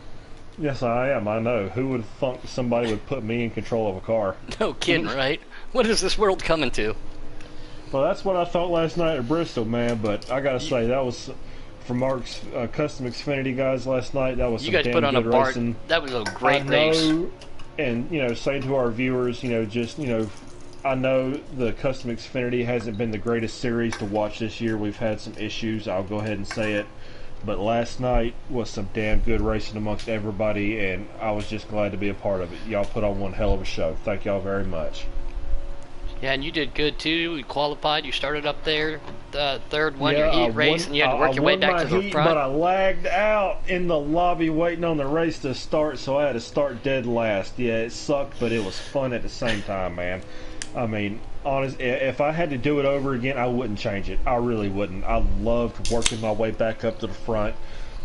S2: Yes, I am. I know. Who would thunk somebody would put me in control of a car?
S1: No kidding, right? What is this world coming to?
S2: Well, that's what I thought last night at Bristol, man. But I gotta say, that was from Mark's Custom Xfinity guys last night. That was
S1: You
S2: some
S1: guys put
S2: damn
S1: on a
S2: good
S1: bar.
S2: racing.
S1: That was a great
S2: I
S1: race.
S2: know, and say to our viewers, I know the Custom Xfinity hasn't been the greatest series to watch this year. We've had some issues. I'll go ahead and say it. But last night was some damn good racing amongst everybody, and I was just glad to be a part of it. Y'all put on one hell of a show. Thank y'all very much.
S1: Yeah, and you did good too. You qualified. You started up there, third, won your
S2: I
S1: heat race, and you had to work your way
S2: won
S1: back
S2: my
S1: to the
S2: heat,
S1: front.
S2: But I lagged out in the lobby waiting on the race to start, so I had to start dead last. Yeah, it sucked, but it was fun at the same time, man. I mean, honest, if I had to do it over again, I wouldn't change it. I really wouldn't. I loved working my way back up to the front,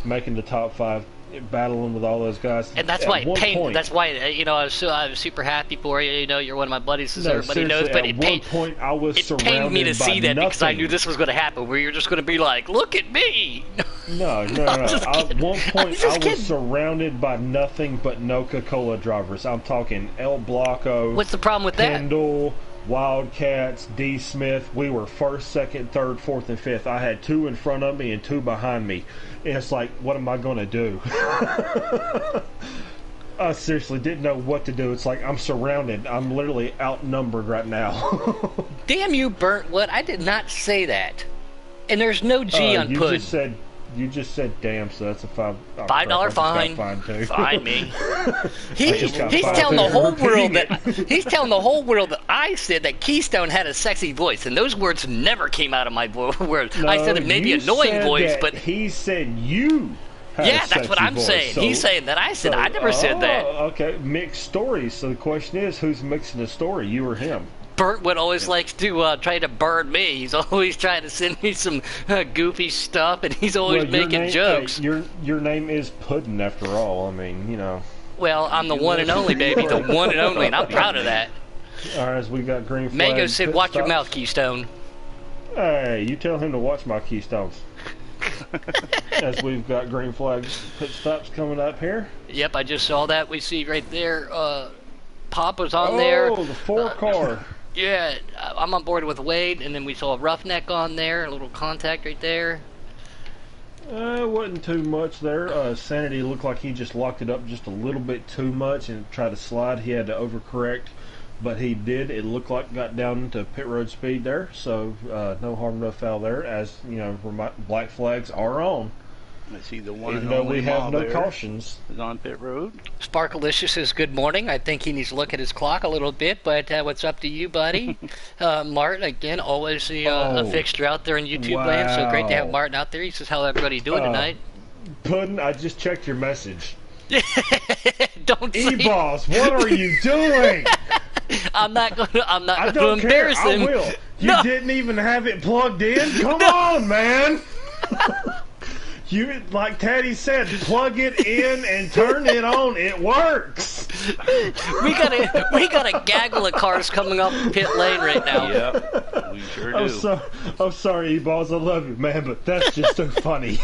S2: making the top 5, battling with all those guys.
S1: And that's why it pained. That's why I was super happy for you. You're one of my buddies, as everybody knows. But
S2: at one point, I was
S1: it
S2: surrounded
S1: pained me to see that
S2: nothing.
S1: because I knew this was going to happen. Where you're just going to be like, "Look at me."
S2: No. At one point, I was surrounded by nothing but no Coca-Cola drivers. I'm talking El Blanco.
S1: What's the problem with that?
S2: Kendall, Wildcats, D. Smith. We were first, second, third, fourth, and fifth. I had 2 in front of me and 2 behind me. And it's like, what am I going to do? I seriously didn't know what to do. It's like I'm surrounded. I'm literally outnumbered right now.
S1: Damn you, Burntwood! I did not say that. And there's no G on put.
S2: You just said damn, so that's a
S1: $5 fine. Fine me. He's telling the whole world that I said that Keystone had a sexy voice, and those words never came out of my words. No, I said it may be annoying voice, but
S2: he said you.
S1: Yeah, that's what I'm saying. So, he's saying that. I said I never said that.
S2: Okay, mixed stories. So the question is, who's mixing the story, you or him?
S1: Burntwood always likes to try to burn me. He's always trying to send me some goofy stuff, and he's always making jokes.
S2: Your name is Puddin', after all. I mean,
S1: Well, I'm the one and only, baby. The one and only, and I'm proud of that.
S2: All right, we got green flag.
S1: Mango said, watch your mouth, Keystone.
S2: Hey, you tell him to watch my keystones. As we've got green flag pit stops coming up here.
S1: Yep, I just saw that. We see right there, Pop was on there.
S2: Oh, the 4-car.
S1: Yeah, I'm on board with Wade, and then we saw a Roughneck on there, a little contact right there.
S2: It wasn't too much there. Sanity looked like he just locked it up just a little bit too much and tried to slide. He had to overcorrect, but he did. It looked like got down to pit road speed there, so no harm, no foul there. As you know, black flags are on.
S4: I see the one
S2: Even
S4: and
S2: though
S4: only
S2: we have no
S4: Mall
S2: cautions.
S4: is on pit road.
S1: Sparkalicious says good morning. I think he needs to look at his clock a little bit, but what's up to you, buddy? Martin, again, always a fixture out there in YouTube land, so great to have Martin out there. He says, how everybody's doing tonight?
S2: Puddin', I just checked your message.
S1: Don't say
S2: E-Boss, what are you doing?
S1: I'm not going
S2: I
S1: to
S2: don't care.
S1: embarrass
S2: I
S1: him.
S2: will. You
S1: No.
S2: didn't even have it plugged in? Come on, man. You, like Teddy said, plug it in and turn it on. It works.
S1: We got a gaggle of cars coming up pit lane right now.
S4: Yep, we sure do.
S2: I'm sorry, E-Balls. I love you, man, but that's just so funny.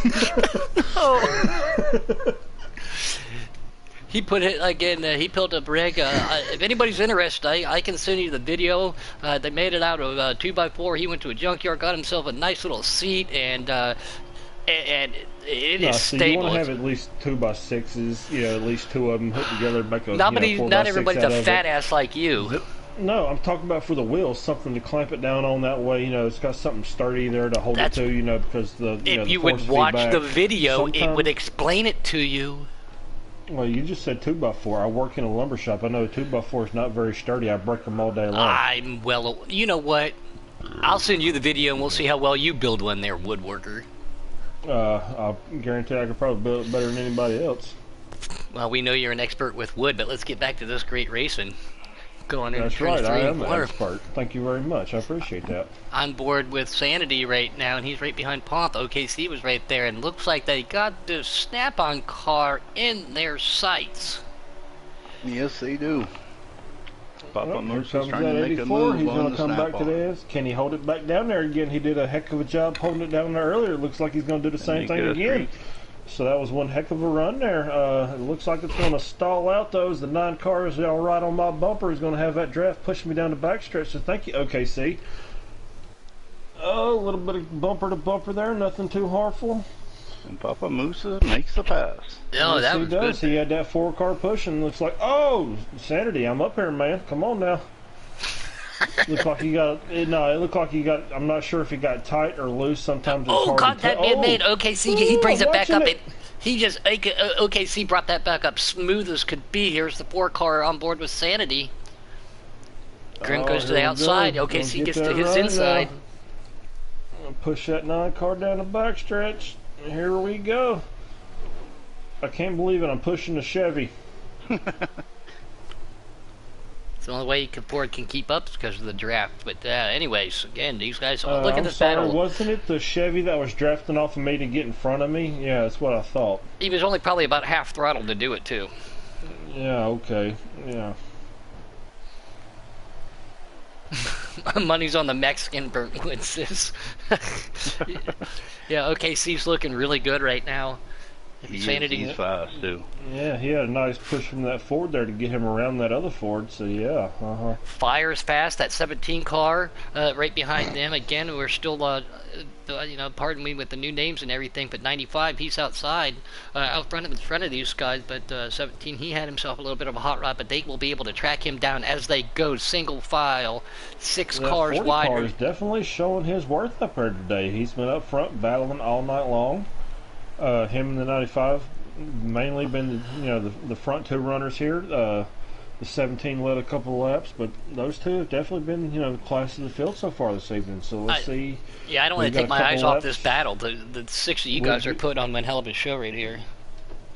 S1: He put it again. He built a rig. If anybody's interested, I can send you the video. They made it out of 2x4. He went to a junkyard, got himself a nice little seat, and it is
S2: So you
S1: stable.
S2: want to have at least 2x6s, you know, at least two of them put together, make a
S1: Not
S2: 4x6
S1: everybody's
S2: out
S1: a
S2: of
S1: fat
S2: it.
S1: ass like you.
S2: No, I'm talking about for the wheels, something to clamp it down on that way. You know, it's got something sturdy there to hold
S1: That's-
S2: it to. You know, because the
S1: If
S2: the
S1: you would
S2: force
S1: watch
S2: feedback.
S1: the video, it
S2: Sometimes-
S1: would explain it to you.
S2: Well, you just said 2x4. I work in a lumber shop. I know 2x4 is not very sturdy. I break them all day long.
S1: You know what? I'll send you the video and we'll see how well you build one there, woodworker.
S2: I guarantee I could probably build it better than anybody else.
S1: Well, we know you're an expert with wood, but let's get back to this great racing. Going in
S2: That's right. I am an
S1: 3
S2: expert. Thank you very much. I appreciate that.
S1: On board with Sanity right now, and he's right behind Pomp. OKC was right there, and looks like they got the Snap-on car in their sights.
S4: Yes, they do. Papa
S2: Well, here
S4: Moose is
S2: comes
S4: trying
S2: that
S4: to make a
S2: 84.
S4: move
S2: He's
S4: on
S2: going
S4: the
S2: to come back to
S4: snap-on.
S2: this. Can he hold it back down there again? He did a heck of a job holding it down there earlier. It looks like he's going to do the same
S4: make
S2: thing
S4: it a
S2: again.
S4: streak.
S2: So that was one heck of a run there. It looks like it's going to stall out, though, as the 9 cars all right on my bumper is going to have that draft pushing me down the backstretch. So thank you, OKC. Oh, a little bit of bumper to bumper there. Nothing too harmful.
S4: And Papa Moose makes the pass.
S1: Oh,
S2: Yes,
S1: that
S2: he
S1: was
S2: does.
S1: good.
S2: He had that 4-car push and looks like, oh, Sanity, I'm up here, man. Come on now. Looks like he got, no, it looked like he got, I'm not sure if he got tight or loose. Sometimes it's
S1: Oh,
S2: hard
S1: contact
S2: to
S1: being made. OKC, he
S2: Ooh,
S1: brings
S2: I'm
S1: it back
S2: watching
S1: up.
S2: it.
S1: OKC brought that back up smooth as could be. Here's the 4-car on board with Sanity. Grim
S2: Oh,
S1: goes to
S2: here
S1: the
S2: we
S1: outside.
S2: go.
S1: OKC
S2: Gonna
S1: gets
S2: get
S1: to
S2: that
S1: his
S2: right
S1: inside.
S2: now. Gonna push that 9-car down the backstretch. Here we go. I can't believe it. I'm pushing the Chevy.
S1: It's the only way Ford can keep up because of the draft. But anyways, again, these guys, look at
S2: I'm
S1: this
S2: sorry,
S1: battle.
S2: wasn't it the Chevy that was drafting off of me to get in front of me? Yeah, that's what I thought.
S1: He was only probably about half throttle to do it, too.
S2: Yeah, okay. Yeah.
S1: Money's on the Mexican, Burntwood says. Yeah, OKC's looking really good right now.
S4: He's
S1: Sanity.
S4: fast, too.
S2: Yeah, he had a nice push from that Ford there to get him around that other Ford, so yeah,
S1: Fires fast. That 17 car right behind them. Again, we're still, pardon me with the new names and everything, but 95, he's outside, out front of these guys. But 17, he had himself a little bit of a hot rod, but they will be able to track him down as they go single file, 6
S2: That
S1: cars
S2: 40
S1: wide.
S2: car is definitely showing his worth up there today. He's been up front battling all night long. Him and the 95 mainly been the front 2 runners here. The 17 led a couple of laps, but those 2 have definitely been the class of the field so far this evening. So let's see.
S1: Yeah, I don't want
S2: We've
S1: to take
S2: got a
S1: my eyes
S2: couple
S1: off
S2: laps.
S1: this battle. The 6 of you guys are putting on one hell of a show right here.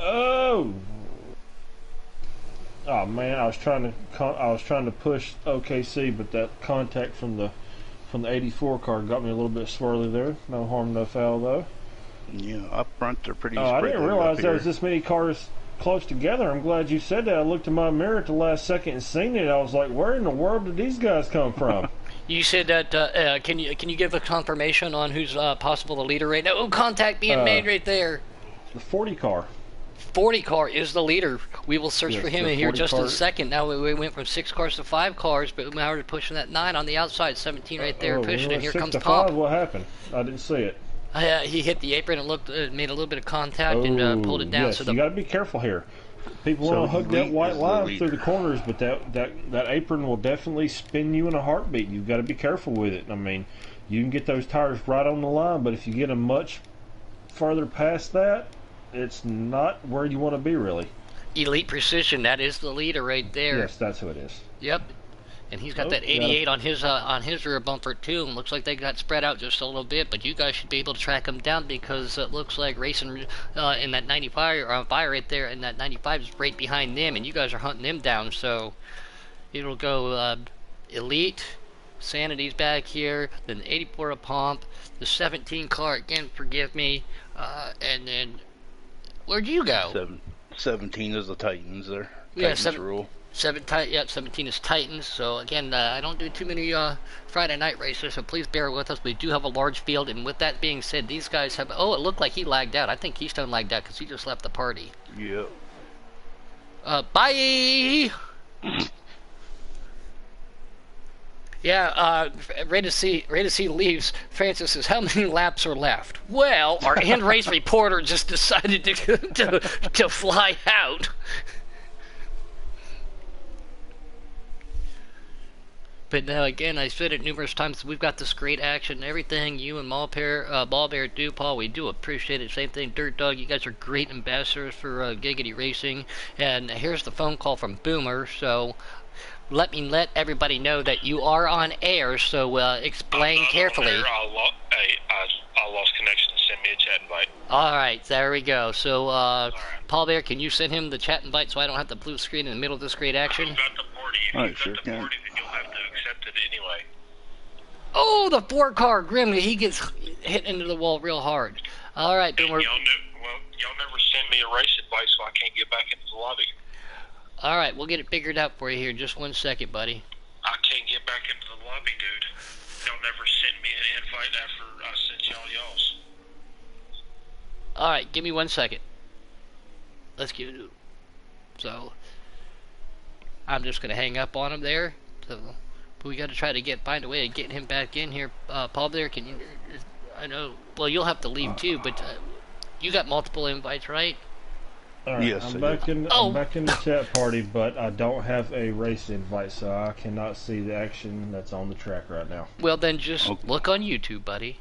S2: Oh man, I was trying to push OKC, but that contact from the 84 car got me a little bit swirly there. No harm, no foul though.
S4: Yeah, up front they're pretty
S2: I didn't
S4: sprinkly
S2: realize
S4: up
S2: there
S4: here.
S2: was this many cars close together. I'm glad you said that. I looked in my mirror at the last second and seen it. I was like, where in the world did these guys come from?
S1: You said that. Can you give a confirmation on who's possible the leader right now? Oh, contact being made right there.
S2: The 40 car.
S1: 40 car is the leader. We will search
S2: Yes,
S1: for him
S2: the
S1: in here
S2: 40
S1: just in
S2: car.
S1: a second. Now we went from 6 cars to 5 cars, but now we're pushing that 9 on the outside. 17 right there,
S2: Oh,
S1: pushing,
S2: we
S1: and here
S2: went 6
S1: comes
S2: to
S1: Pop.
S2: 5. What happened? I didn't see it.
S1: He hit the apron and looked, made a little bit of contact and pulled it down.
S2: Yes,
S1: So
S2: you got to be careful here. People
S4: So
S2: want to hook that
S4: Elite
S2: white
S4: is the
S2: line
S4: leader.
S2: through the corners, but that apron will definitely spin you in a heartbeat. You've got to be careful with it. I mean, you can get those tires right on the line, but if you get them much further past that, it's not where you want to be, really.
S1: Elite Precision, that is the leader right there.
S2: Yes, that's who it is.
S1: Yep. And he's got
S2: Oh,
S1: that
S2: you gotta-
S1: 88 on his rear bumper too, and looks like they got spread out just a little bit. But you guys should be able to track him down because it looks like racing in that 95 or on fire right there, and that 95 is right behind them, and you guys are hunting them down. So it'll go Elite, Sanity's back here, then the 84 a Pomp, the 17 car again. Forgive me, and then where'd you go?
S4: 17 is the Titans there.
S1: Yeah,
S4: Titans rule.
S1: 17 is Titans. So again, I don't do too many Friday night races, so please bear with us. We do have a large field, and with that being said, these guys have. Oh, it looked like he lagged out. I think Keystone lagged out because he just left the party.
S4: Yep.
S1: Bye. Yeah, ready to see leaves. Francis says, how many laps are left? Well, our end race reporter just decided to fly out. But now again, I said it numerous times. We've got this great action and everything. You and Ball Bear do, Paul. We do appreciate it. Same thing, Dirt Dog. You guys are great ambassadors for Giggity Racing. And here's the phone call from Boomer. So let everybody know that you are on air. So explain carefully.
S3: I lost connection. Send me a chat invite.
S1: All right, there we go. So Paul Bear, can you send him the chat invite so I don't have the blue screen in the middle of this great action?
S3: I've got the party. If
S4: I
S3: you've
S4: sure
S3: got the
S4: can.
S3: party, then you'll have to accept it anyway.
S1: Oh, the 4-car Grimly. He gets hit into the wall real hard. All right, Boomer.
S3: Y'all never send me a race invite, so I can't get back into the lobby.
S1: All right, we'll get it figured out for you here. Just 1 second, buddy.
S3: I can't get back into the lobby, dude. Y'all never send me an invite after I sent y'all's.
S1: All right, give me 1 second. Let's give it. So I'm just gonna hang up on him there. So we got to try to find a way of getting him back in here. Paul, there, can you? I know. Well, you'll have to leave too, but you got multiple invites, right?
S2: All right,
S4: Yes,
S2: I'm
S4: I
S2: back in.
S1: Oh.
S2: I'm back in the chat party, but I don't have a race invite, so I cannot see the action that's on the track right now.
S1: Well, then just
S4: Okay.
S1: look on YouTube, buddy.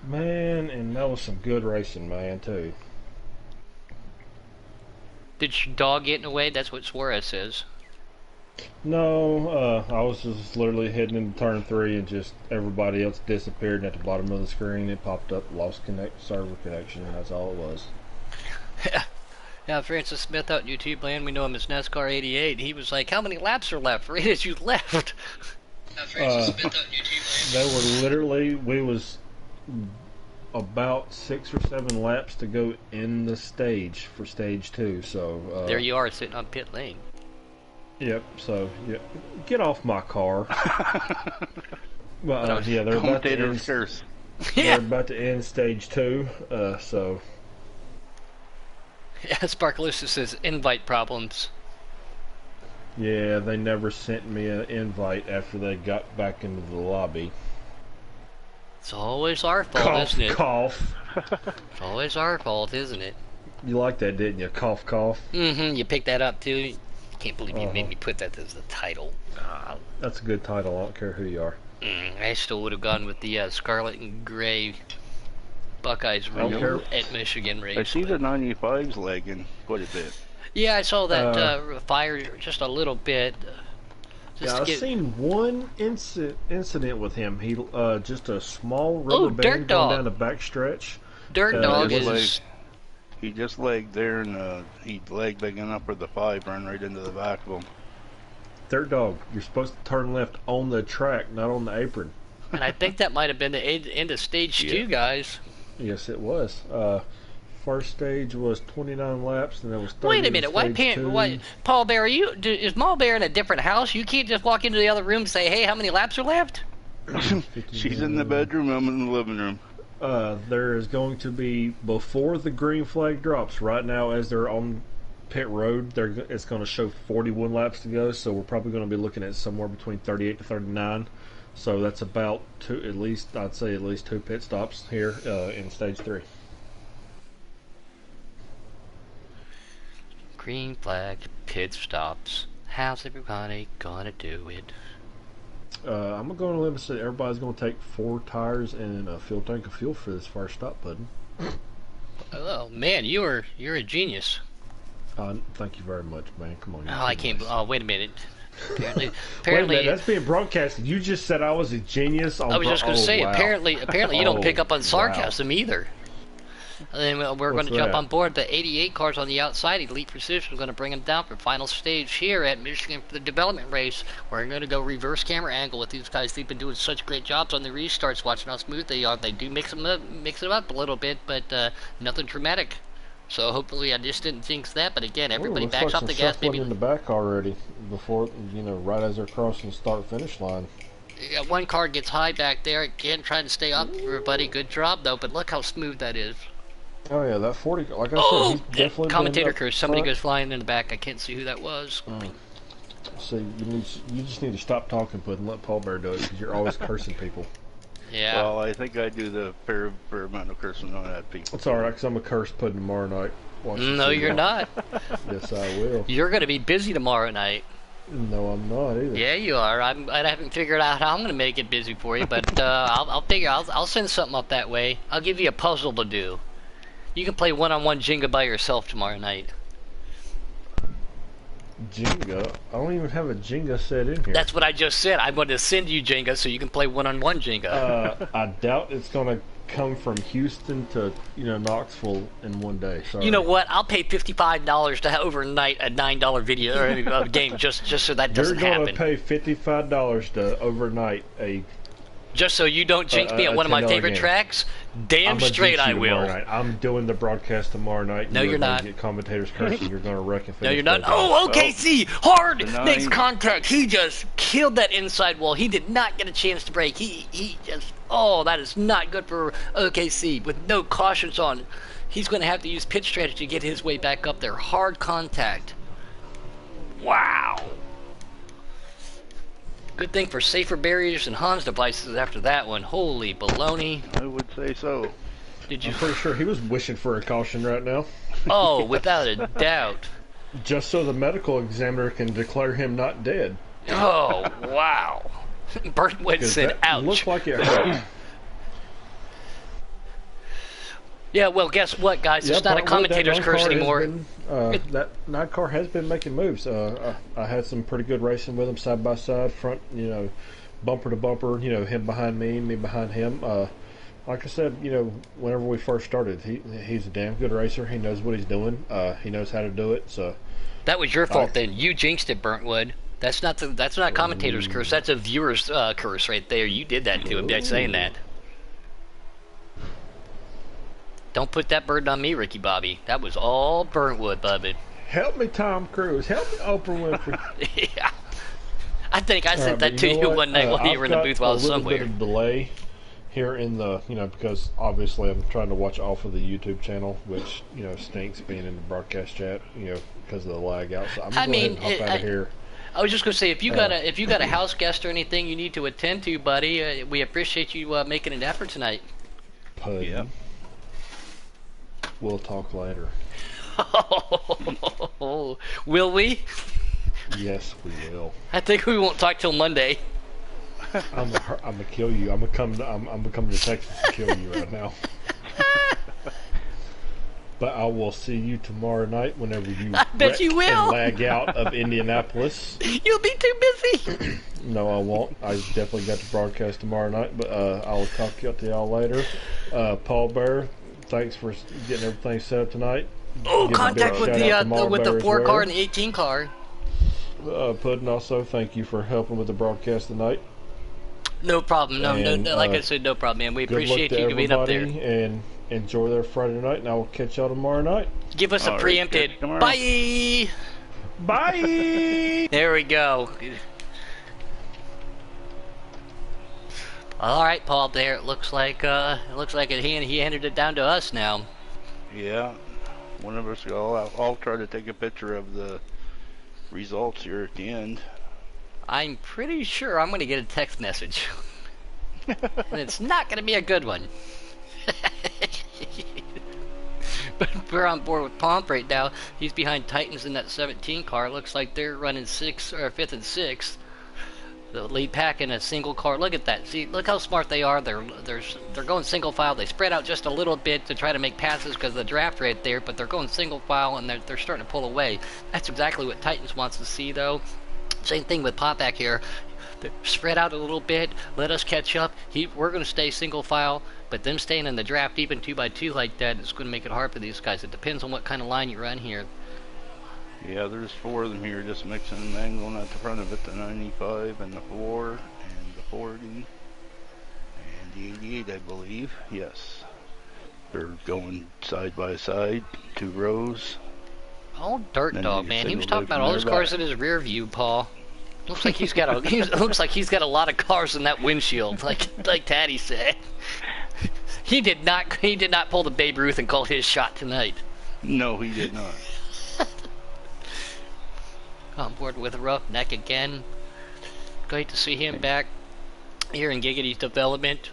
S2: Man, and that was some good racing, man, too.
S1: Did your dog get in the way? That's what Suarez says.
S2: No, I was just literally heading into turn 3, and just everybody else disappeared. And at the bottom of the screen, it popped up, lost server connection, and that's all it was.
S1: Now, Francis Smith out in YouTube land, we know him as NASCAR 88. He was like, how many laps are left? Right as you left. Now, Francis Smith out in YouTube land.
S2: They were literally, we was about 6 or 7 laps to go in the stage for stage 2. So
S1: There you are, sitting on pit lane.
S2: Yep. So yeah, get off my car. Well, yeah, they're about to
S4: Commentator
S2: end,
S4: curse.
S2: they're about to end stage 2. So
S1: Yeah, Sparkalusa says invite problems.
S2: yeah, they never sent me an invite after they got back into the lobby.
S1: It's always our fault,
S2: Cough,
S1: isn't it?
S2: cough.
S1: It's always our fault, isn't it?
S2: You like that, didn't you? Cough, cough.
S1: Mm-hmm. You picked that up too. Can't believe you made me put that as the title.
S2: That's a good title. I don't care who you are.
S1: I still would have gone with the Scarlet and Gray Buckeyes
S2: don't
S1: rule
S2: care.
S1: at Michigan race.
S4: I see
S1: but-
S4: the 95's lagging quite a bit.
S1: Yeah, I saw that fire just a little bit. Just
S2: Yeah,
S1: to
S2: I've
S1: get,
S2: seen one incident with him. He just a small rubber
S1: Dirt
S2: band
S1: Dog.
S2: going down the back stretch.
S1: Dirt Dog
S4: it was
S1: is.
S4: He just lagged there, and he lagged big enough for the 5 run right into the back of him.
S2: Dirt Dog, you're supposed to turn left on the track, not on the apron.
S1: And I think that might have been the end of stage 2, guys.
S2: Yes, it was. First stage was 29 laps, and that was 30.
S1: Wait a minute. Why, Paul Bear? Is Paul Bear in a different house? You can't just walk into the other room and say, "Hey, how many laps are left?"
S4: She's in the bedroom. I'm in the living room.
S2: There is going to be, before the green flag drops, right now as they're on pit road, it's going to show 41 laps to go, so we're probably going to be looking at somewhere between 38 to 39. So that's about I'd say at least 2 pit stops here in stage 3.
S1: Green flag, pit stops. How's everybody gonna do it?
S2: I'm going to go on a limb and say everybody's going to take 4 tires and a fuel tank of fuel for this first stop, Puddin'.
S1: Oh man, you're a genius.
S2: Thank you very much, man. Come on.
S1: Oh, I can't. Oh, wait a minute. Apparently,
S2: Wait a minute, that's being broadcasted. You just said I was a genius.
S1: I was just going to say.
S2: Wow.
S1: Apparently, you don't pick up on sarcasm either. And then we're going to jump on board the 88 cars on the outside. Elite Precision is going to bring them down for final stage here at Michigan for the development race. We're going to go reverse camera angle with these guys. They've been doing such great jobs on the restarts. Watching how smooth they are. They do mix them up a little bit, but nothing dramatic. So hopefully, I just didn't jinx that. But again, everybody backs off the gas. Maybe
S2: in the back already before right as they're crossing the start finish line.
S1: Yeah, one car gets high back there. Again, trying to stay up, everybody. Good job though. But look how smooth that is.
S2: Oh yeah, that 40. Like I said, he's definitely
S1: commentator curse. Somebody goes flying in the back. I can't see who that was.
S2: So you just need to stop talking, and let Paul Bear do it because you're always cursing people.
S1: Yeah.
S4: Well, I think I do the fair amount of cursing on that people.
S2: It's all right, because I'm a curse Puddin' tomorrow night.
S1: No, you're not.
S2: Yes, I will.
S1: You're going to be busy tomorrow night.
S2: No, I'm not either.
S1: Yeah, you are. I haven't figured out how I'm going to make it busy for you, but I'll send something up that way. I'll give you a puzzle to do. You can play one-on-one Jenga by yourself tomorrow night.
S2: Jenga? I don't even have a Jenga set in here.
S1: That's what I just said. I'm going to send you Jenga so you can play one-on-one Jenga.
S2: I doubt it's going to come from Houston to Knoxville in one day. Sorry.
S1: You know what? I'll pay $55 to overnight a $9 video or game just so that doesn't happen.
S2: You're going to pay $55 to overnight a.
S1: Just so you don't jinx me at one of my favorite tracks? Damn straight I will.
S2: I'm doing the broadcast tomorrow night.
S1: No, you're not.
S2: Get commentators cursing. You're going to wreck and finish.
S1: No, you're not. Oh, OKC! Hard! Makes contact. He just killed that inside wall. He did not get a chance to brake. He just... Oh, that is not good for OKC. With no cautions on. He's going to have to use pitch strategy to get his way back up there. Hard contact. Wow. Good thing for safer barriers and Hans devices after that one. Holy baloney.
S4: I would say so.
S1: Did you?
S2: I'm pretty sure he was wishing for a caution right now.
S1: Oh, without a doubt.
S2: Just so the medical examiner can declare him not dead.
S1: Oh, wow. Burnwood said, ouch.
S2: Looks like it hurt.
S1: Yeah, well, guess what, guys? It's not a commentator's curse anymore.
S2: That night car has been making moves. I had some pretty good racing with him side by side, front, bumper to bumper, him behind me, me behind him. Like I said, whenever we first started, he's a damn good racer. He knows what he's doing. He knows how to do it. So
S1: that was your fault then. You jinxed it, Burntwood. That's not a commentator's curse. That's a viewer's curse right there. You did that to him by saying that. Don't put that burden on me, Ricky Bobby. That was all Burntwood, Bubba.
S2: Help me, Tom Cruise. Help me, Oprah Winfrey.
S1: Yeah. I think I sent that to you one night while you were in the booth while I was somewhere.
S2: I've got a little bit of delay here in the, because obviously I'm trying to watch off of the YouTube channel, which, stinks being in the broadcast chat, because of the lag out. So I'm going to go ahead and hop out of here.
S1: I was just going to say, if you got a house guest or anything you need to attend to, buddy, we appreciate you making an effort tonight.
S2: Puddin'. Yeah. We'll talk later.
S1: Will we?
S2: Yes, we will.
S1: I think we won't talk till Monday.
S2: I'm gonna kill you. I'm gonna come to Texas to kill you right now. But I will see you tomorrow night whenever you
S1: bet you will.
S2: And lag out of Indianapolis.
S1: You'll be too busy.
S2: No, I won't. I definitely got to broadcast tomorrow night, but I will talk to y'all later. Paul Bear, thanks for getting everything set up tonight.
S1: Oh, contact with the 4 car and the 18 car.
S2: Puddin', also thank you for helping with the broadcast tonight.
S1: No problem. No, like I said, no problem, man. We appreciate you being up there.
S2: enjoy their Friday night, and I will catch y'all tomorrow night.
S1: Give us a
S4: All right,
S1: preempted
S4: catch you tomorrow.
S1: bye.
S2: Bye!
S1: There we go. All right, Paul. There it looks like he handed it down to us now.
S4: Yeah. One of us I'll try to take a picture of the results here at the end.
S1: I'm pretty sure I'm going to get a text message, and it's not going to be a good one. But we're on board with Pomp right now. He's behind Titans in that 17 car. Looks like they're running 5th and 6th. The lead pack in a single car. Look at that. See, look how smart they are. They're going single file. They spread out just a little bit to try to make passes because of the draft right there, but they're going single file and they're starting to pull away. That's exactly what Titans wants to see, though. Same thing with Pop back here. They're spread out a little bit. Let us catch up. We're going to stay single file, but them staying in the draft even 2x2 like that is going to make it hard for these guys. It depends on what kind of line you run here.
S4: Yeah, there's 4 of them here just mixing and mangling at the front of it. The 95 and the 4 and the 40 and the 88, I believe. Yes. They're going side by side, 2 rows.
S1: Oh, Dirt
S4: Then
S1: Dog,
S4: you
S1: man. He was
S4: single
S1: talking
S4: leg
S1: about all
S4: from
S1: those
S4: their
S1: cars
S4: back.
S1: in his rear view, Paul. Looks like he's got a lot of cars in that windshield, like Taddy said. He did not pull the Babe Ruth and call his shot tonight.
S4: No, he did not.
S1: On board with Roughneck again. Great to see him back here in Giggity's development.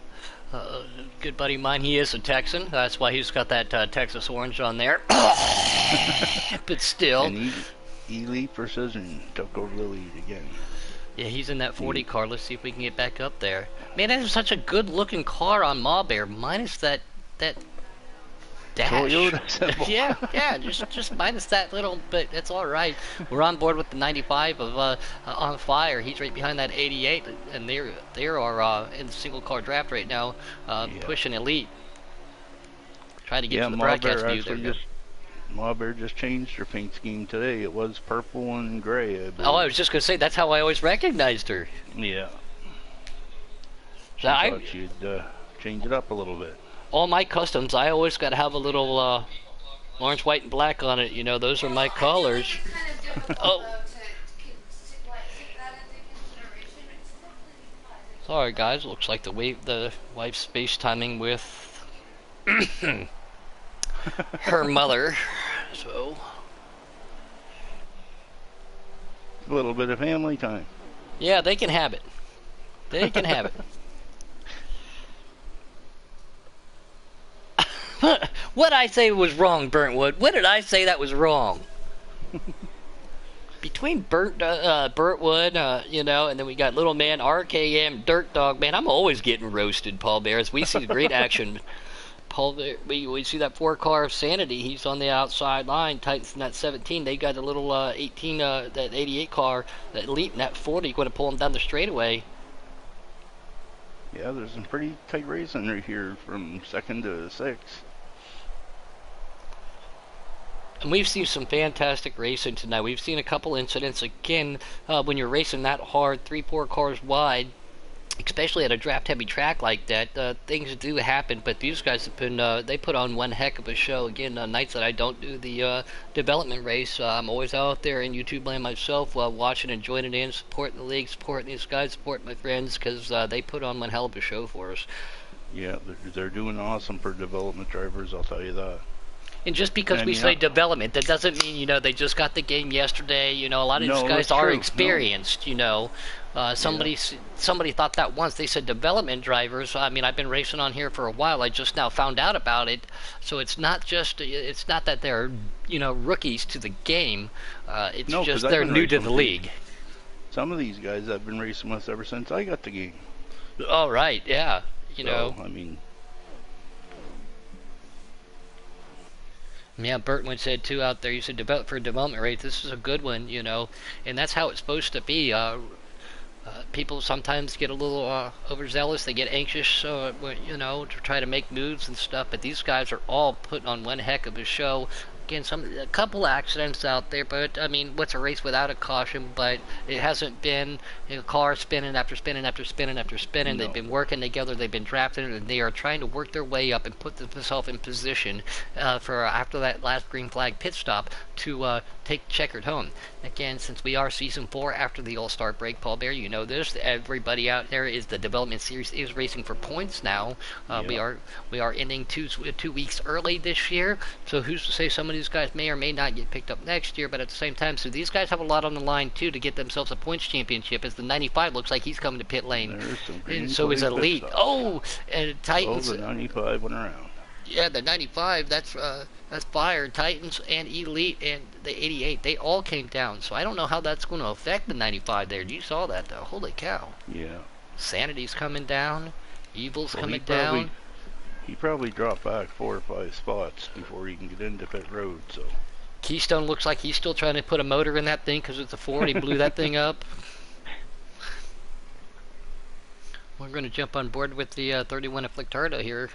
S1: Good buddy of mine, he is a Texan. That's why he's got that Texas orange on there. But still.
S4: And Elite Precision took over the lead again.
S1: Yeah, he's in that 40 car. Let's see if we can get back up there. Man, that is such a good-looking car on Ma Bear, minus that dash.
S4: Toyota symbol.
S1: yeah, just minus that little, but it's all right. We're on board with the 95 of On Fire. He's right behind that 88, and they are in the single car draft right now, pushing Elite. Trying to get to the broadcast view there.
S4: Ma Bear just changed her paint scheme today. It was purple and gray, I believe.
S1: Oh, I was just gonna say that's how I always recognized her.
S4: Yeah. She
S1: Now,
S4: thought she'd change it up a little bit.
S1: all my customs, I always got to have a little orange, white, and black on it. You know, those are my colors. Oh. Sorry, guys. Looks like the wife's FaceTiming with her mother. So.
S4: A little bit of family time.
S1: Yeah, they can have it. They can have it. What I say was wrong, Burntwood? What did I say that was wrong? Between Burntwood, you know, and then we got Little Man, RKM, Dirt Dog. Man, I'm always getting roasted, Paul Bears. We see great action. Paul, we see that 4-car of Sanity. He's on the outside line. Titans in that 17. They got a little 18, that 88 car, that Elite in that 40. Going to pull him down the straightaway.
S4: Yeah, there's some pretty tight racing right here from 2nd to 6th.
S1: And we've seen some fantastic racing tonight. We've seen a couple incidents. Again, when you're racing that hard, 3-4 cars wide, especially at a draft-heavy track like that, things do happen. But these guys have been, they put on one heck of a show. Again, nights that I don't do the development race, I'm always out there in YouTube land myself, watching and joining in, supporting the league, supporting these guys, supporting my friends, because they put on one hell of a show for us.
S4: Yeah, they're doing awesome for development drivers, I'll tell you that.
S1: And just because we say development, that doesn't mean, you know, they just got the game yesterday. You know, a lot of these guys are experienced, you know. Somebody thought that once. They said development drivers. I mean, I've been racing on here for a while. I just now found out about it. So it's not that they're, you know, rookies to the game. It's just they're new to the league.
S4: Some of these guys I've been racing with ever since I got the game.
S1: Oh, right, yeah. You know.
S4: I mean...
S1: Yeah, Burton said too out there. You said for a development race, this is a good one, you know, and that's how it's supposed to be. People sometimes get a little overzealous. They get anxious, you know, to try to make moves and stuff. But these guys are all putting on one heck of a show. again, a couple accidents out there, but I mean, what's a race without a caution? But it hasn't been car spinning after spinning after spinning after spinning.
S4: No.
S1: They've been working together. They've been drafted, and they are trying to work their way up and put themselves in position for after that last green flag pit stop to take checkered home. Again, since we are season 4 after the All-Star break, Paul Bear, you know this. Everybody out there is the development series is racing for points now. We are ending 2 weeks early this year. So who's to say some of these guys may or may not get picked up next year? But at the same time, so these guys have a lot on the line too to get themselves a points championship. As the 95 looks like he's coming to pit lane, and so is Elite. Oh, and Titans.
S4: Oh, the 95 went around.
S1: Yeah, the 95, that's fire. Titans and Elite and the 88, they all came down. So I don't know how that's going to affect the 95 there. You saw that, though. Holy cow.
S4: Yeah.
S1: Sanity's coming down. Evil's
S4: Well,
S1: coming down.
S4: He probably dropped back 4 or 5 spots before he can get into pit road, so.
S1: Keystone looks like he's still trying to put a motor in that thing because it's a Ford. He blew that thing up. We're going to jump on board with the 31 Afflictardo here.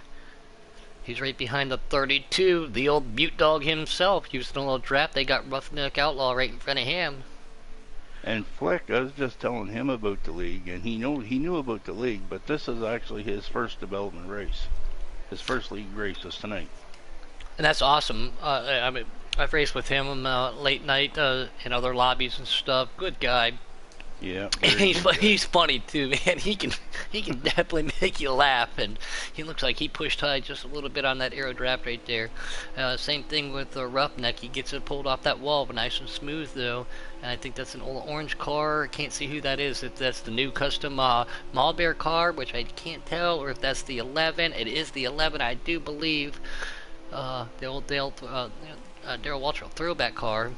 S1: He's right behind the 32, the old Butte Dog himself. Using a little draft, they got Roughneck Outlaw right in front of him.
S4: And Fleck, I was just telling him about the league, and he knew about the league, but this is actually his first development race. His first league race is tonight.
S1: And that's awesome. I mean, I've raced with him late night in other lobbies and stuff. Good guy.
S4: Yeah.
S1: And he's funny too, man. He can definitely make you laugh, and he looks like he pushed high just a little bit on that aero draft right there. Same thing with Roughneck. He gets it pulled off that wall, but nice and smooth though. And I think that's an old orange car. I can't see who that is. If that's the new custom Malbear car, which I can't tell, or if that's the 11. It is the 11, I do believe. The old Daryl Waltrip throwback car.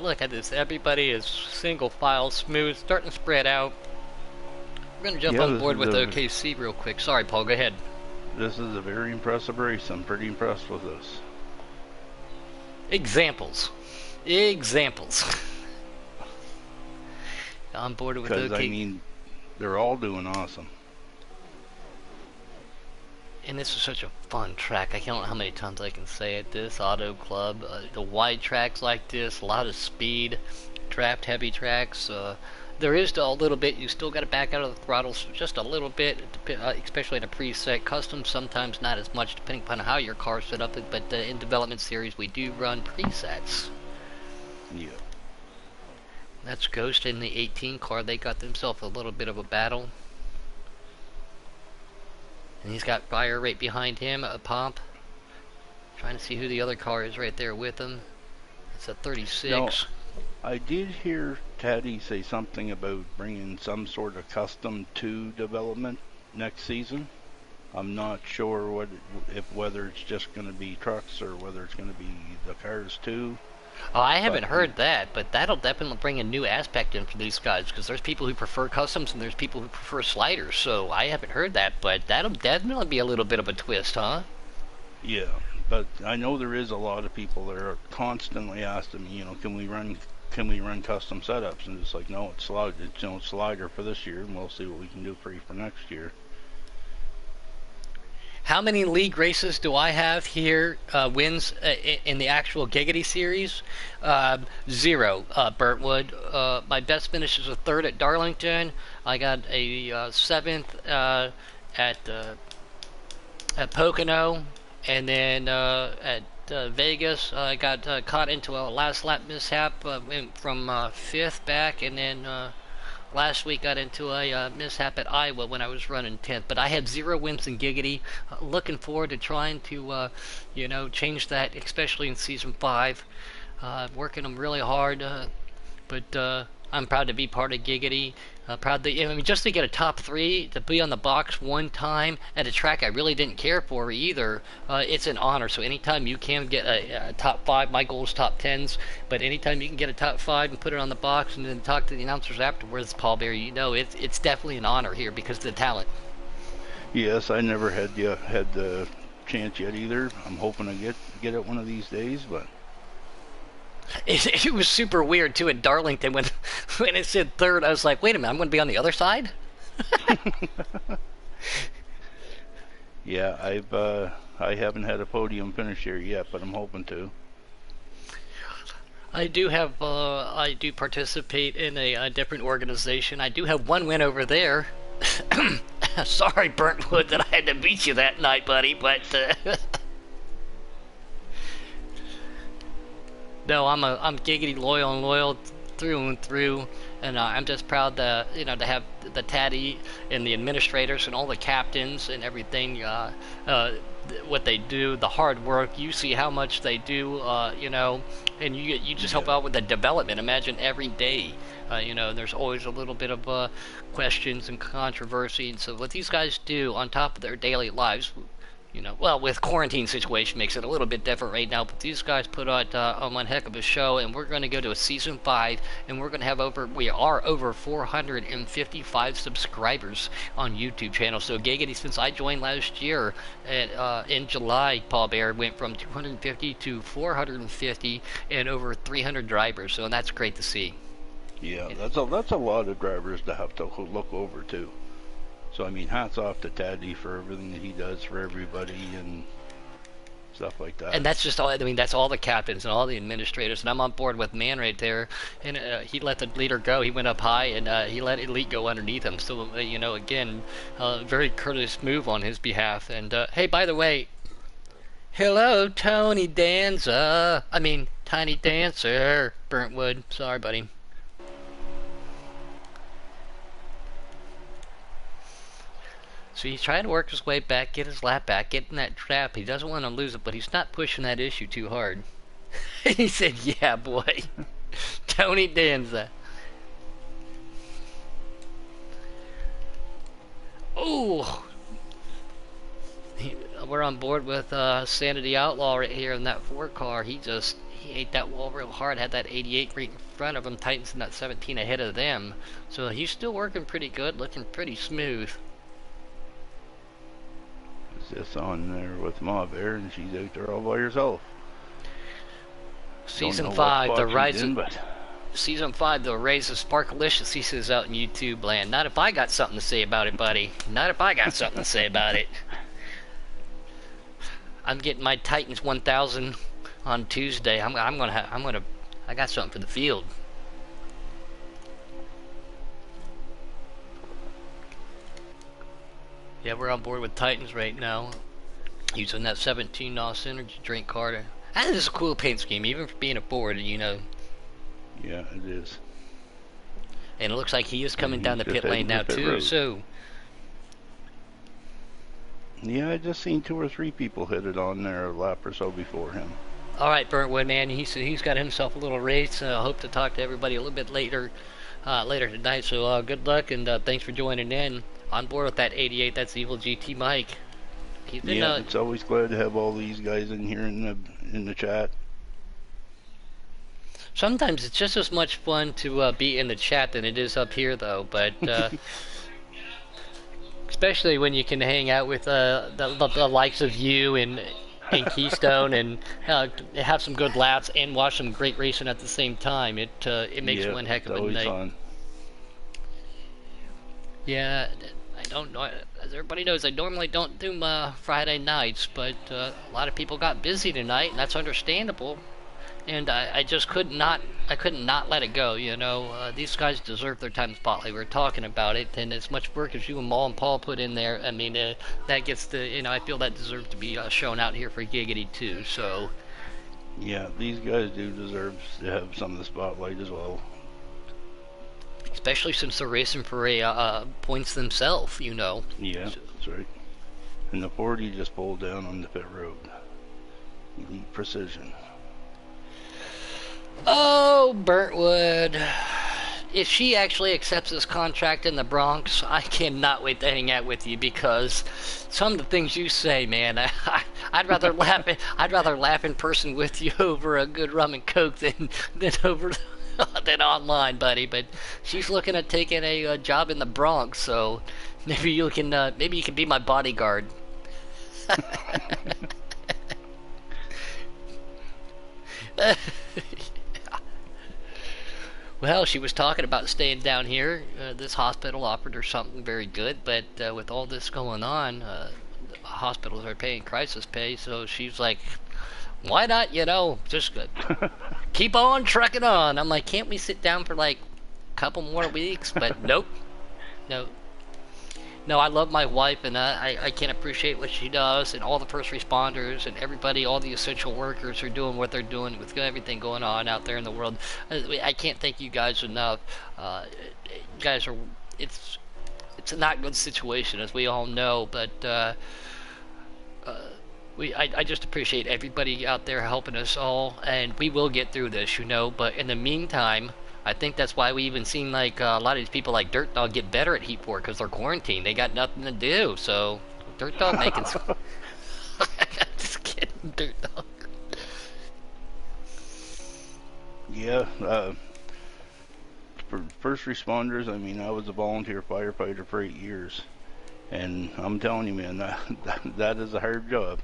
S1: Look at this. Everybody is single file, smooth, starting to spread out. We're going to jump on board with OKC real quick. Sorry, Paul, go ahead.
S4: This is a very impressive race. I'm pretty impressed with this.
S1: Examples. On board with OKC.
S4: Because, I mean, they're all doing awesome.
S1: And this is such a fun track. I don't know how many times I can say it. This Auto Club, the wide tracks like this, a lot of speed, draft heavy tracks. There is a little bit, you still got to back out of the throttles just a little bit, especially in a preset. Custom sometimes not as much, depending upon how your car's set up. But in development series, we do run presets.
S4: Yeah.
S1: That's Ghost in the 18 car. They got themselves a little bit of a battle. And he's got Fire right behind him, a Pomp. Trying to see who the other car is right there with him. It's a 36.
S4: Now, I did hear Taddy say something about bringing some sort of custom 2 development next season. I'm not sure whether it's just going to be trucks or whether it's going to be the cars too.
S1: Oh, I haven't heard that, but that'll definitely bring a new aspect in for these guys, because there's people who prefer customs and there's people who prefer sliders, so I haven't heard that, but that'll definitely be a little bit of a twist, huh?
S4: Yeah, but I know there is a lot of people that are constantly asking me, can we run custom setups? And it's like, no, it's slider for this year, and we'll see what we can do for you for next year.
S1: How many league races do I have here, wins in the actual Giggity series? 0, Burntwood. My best finish is a 3rd at Darlington. I got a 7th at Pocono. And then at Vegas, I got caught into a last lap mishap, went from 5th back, and then last week got into a mishap at Iowa when I was running 10th. But I had 0 wins in Giggity. Looking forward to trying to, change that, especially in Season 5. Working them really hard, but I'm proud to be part of Giggity. Just to get a top 3, to be on the box one time at a track I really didn't care for either, it's an honor. So anytime you can get a top 5, my goal is top 10s, but anytime you can get a top 5 and put it on the box and then talk to the announcers afterwards, Paul Bear, it's definitely an honor here because of the talent.
S4: Yes, I never had the chance yet either. I'm hoping to get it one of these days, but
S1: it was super weird too at Darlington when it said 3rd. I was like, wait a minute, I'm going to be on the other side.
S4: Yeah, I haven't had a podium finish here yet, but I'm hoping to.
S1: I do participate in a different organization. I do have one win over there. Sorry, Burntwood, that I had to beat you that night, buddy, but no, I'm giggity loyal through and through, and I'm just proud to to have the Taddy and the administrators and all the captains and everything. What they do, the hard work. You see how much they do, and you just help out with the development. Imagine every day. There's always a little bit of questions and controversy, and so what these guys do on top of their daily lives, well, with quarantine situation makes it a little bit different right now, but these guys put on one heck of a show, and we're going to go to a season 5, and we are over 455 subscribers on YouTube channel. So giggity, since I joined last year in July, Paul Bear went from 250 to 450 and over 300 drivers, so that's great to see.
S4: Yeah, that's a lot of drivers to have to look over too. So I mean, hats off to Taddy for everything that he does for everybody and stuff like that.
S1: And that's just all. I mean, that's all the captains and all the administrators. And I'm on board with Man right there. And he let the leader go. He went up high, and he let Elite go underneath him. So again, very courteous move on his behalf. And hey, by the way, hello, Tony Danza. I mean, Tiny Dancer, Burntwood. Sorry, buddy. So he's trying to work his way back, get his lap back, get in that trap. He doesn't want to lose it, but he's not pushing that issue too hard. He said, yeah, boy. Tony Danza. Oh! We're on board with Sanity Outlaw right here in that 4 car. He ate that wall real hard, had that 88 right in front of him, Titans in that 17 ahead of them. So he's still working pretty good, looking pretty smooth.
S4: Just on there with Ma Bear, and she's out there all by herself.
S1: Season 5, the rise of Season 5, the rise of Sparkalicious. He says out in YouTube land. Not if I got something to say about it, buddy. Not if I got something to say about it. I'm getting my Titans 1000 on Tuesday. I got something for the field. Yeah, we're on board with Titans right now. Using that 17 NOS energy drink card. That is a cool paint scheme, even for being a board,
S4: Yeah, it is.
S1: And it looks like he is coming down the pit lane now too, so.
S4: Yeah, I just seen 2 or 3 people hit it on there a lap or so before him.
S1: Alright, Burntwood, man, he's got himself a little race. I hope to talk to everybody a little bit later tonight, so good luck, and thanks for joining in. On board with that 88, that's Evil GT Mike.
S4: It's always glad to have all these guys in here in the chat.
S1: Sometimes it's just as much fun to be in the chat than it is up here, though. But especially when you can hang out with the likes of you and Keystone and have some good laps and watch some great racing at the same time. It makes one heck of a night. Fun. Yeah. I don't know, as everybody knows, I normally don't do Friday nights, but a lot of people got busy tonight, and that's understandable. And I just couldn't not let it go. These guys deserve their time spotlight. We were talking about it, and as much work as you and Maul and Paul put in there, I mean, that gets I feel that deserves to be shown out here for Giggity too. So.
S4: Yeah, these guys do deserve to have some of the spotlight as well.
S1: Especially since they're racing for points themselves,
S4: Yeah, that's right. And the 40 just pulled down on the pit road. Elite Precision.
S1: Oh, Burntwood. If she actually accepts this contract in the Bronx, I cannot wait to hang out with you, because some of the things you say, man, I'd rather laugh in person with you over a good rum and coke than over than online, buddy. But she's looking at taking a job in the Bronx, so maybe you can be my bodyguard. Well, she was talking about staying down here. This hospital offered her something very good, but with all this going on, hospitals are paying crisis pay, so she's like, why not, you know, just keep on trucking on. I'm like, can't we sit down for like a couple more weeks? But nope. No. No, I love my wife, and I can't appreciate what she does, and all the first responders, and everybody, all the essential workers are doing what they're doing with everything going on out there in the world. I can't thank you guys enough. You guys are, it's a not good situation, as we all know, but I just appreciate everybody out there helping us all, and we will get through this, you know. But in the meantime, I think that's why we even seen like a lot of these people like Dirt Dog get better at Heat 4 because they're quarantined. They got nothing to do. So Dirt Dog making. Just kidding, Dirt Dog.
S4: Yeah. For first responders, I mean, I was a volunteer firefighter for 8 years, and I'm telling you, man, that is a hard job.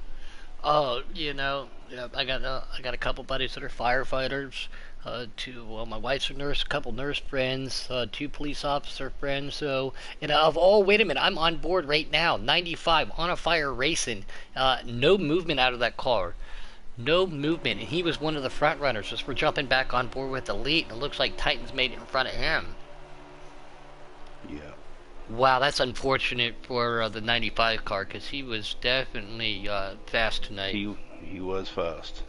S1: Oh, you know, yeah, I got a couple buddies that are firefighters. My wife's a nurse, a couple nurse friends, 2 police officer friends. So, and wait a minute, I'm on board right now, 95 on a fire racing. No movement out of that car, no movement, and he was one of the front runners. Just we're jumping back on board with Elite, and it looks like Titans made it in front of him.
S4: Yeah.
S1: Wow, that's unfortunate for the 95 car because he was definitely fast tonight.
S4: He was fast.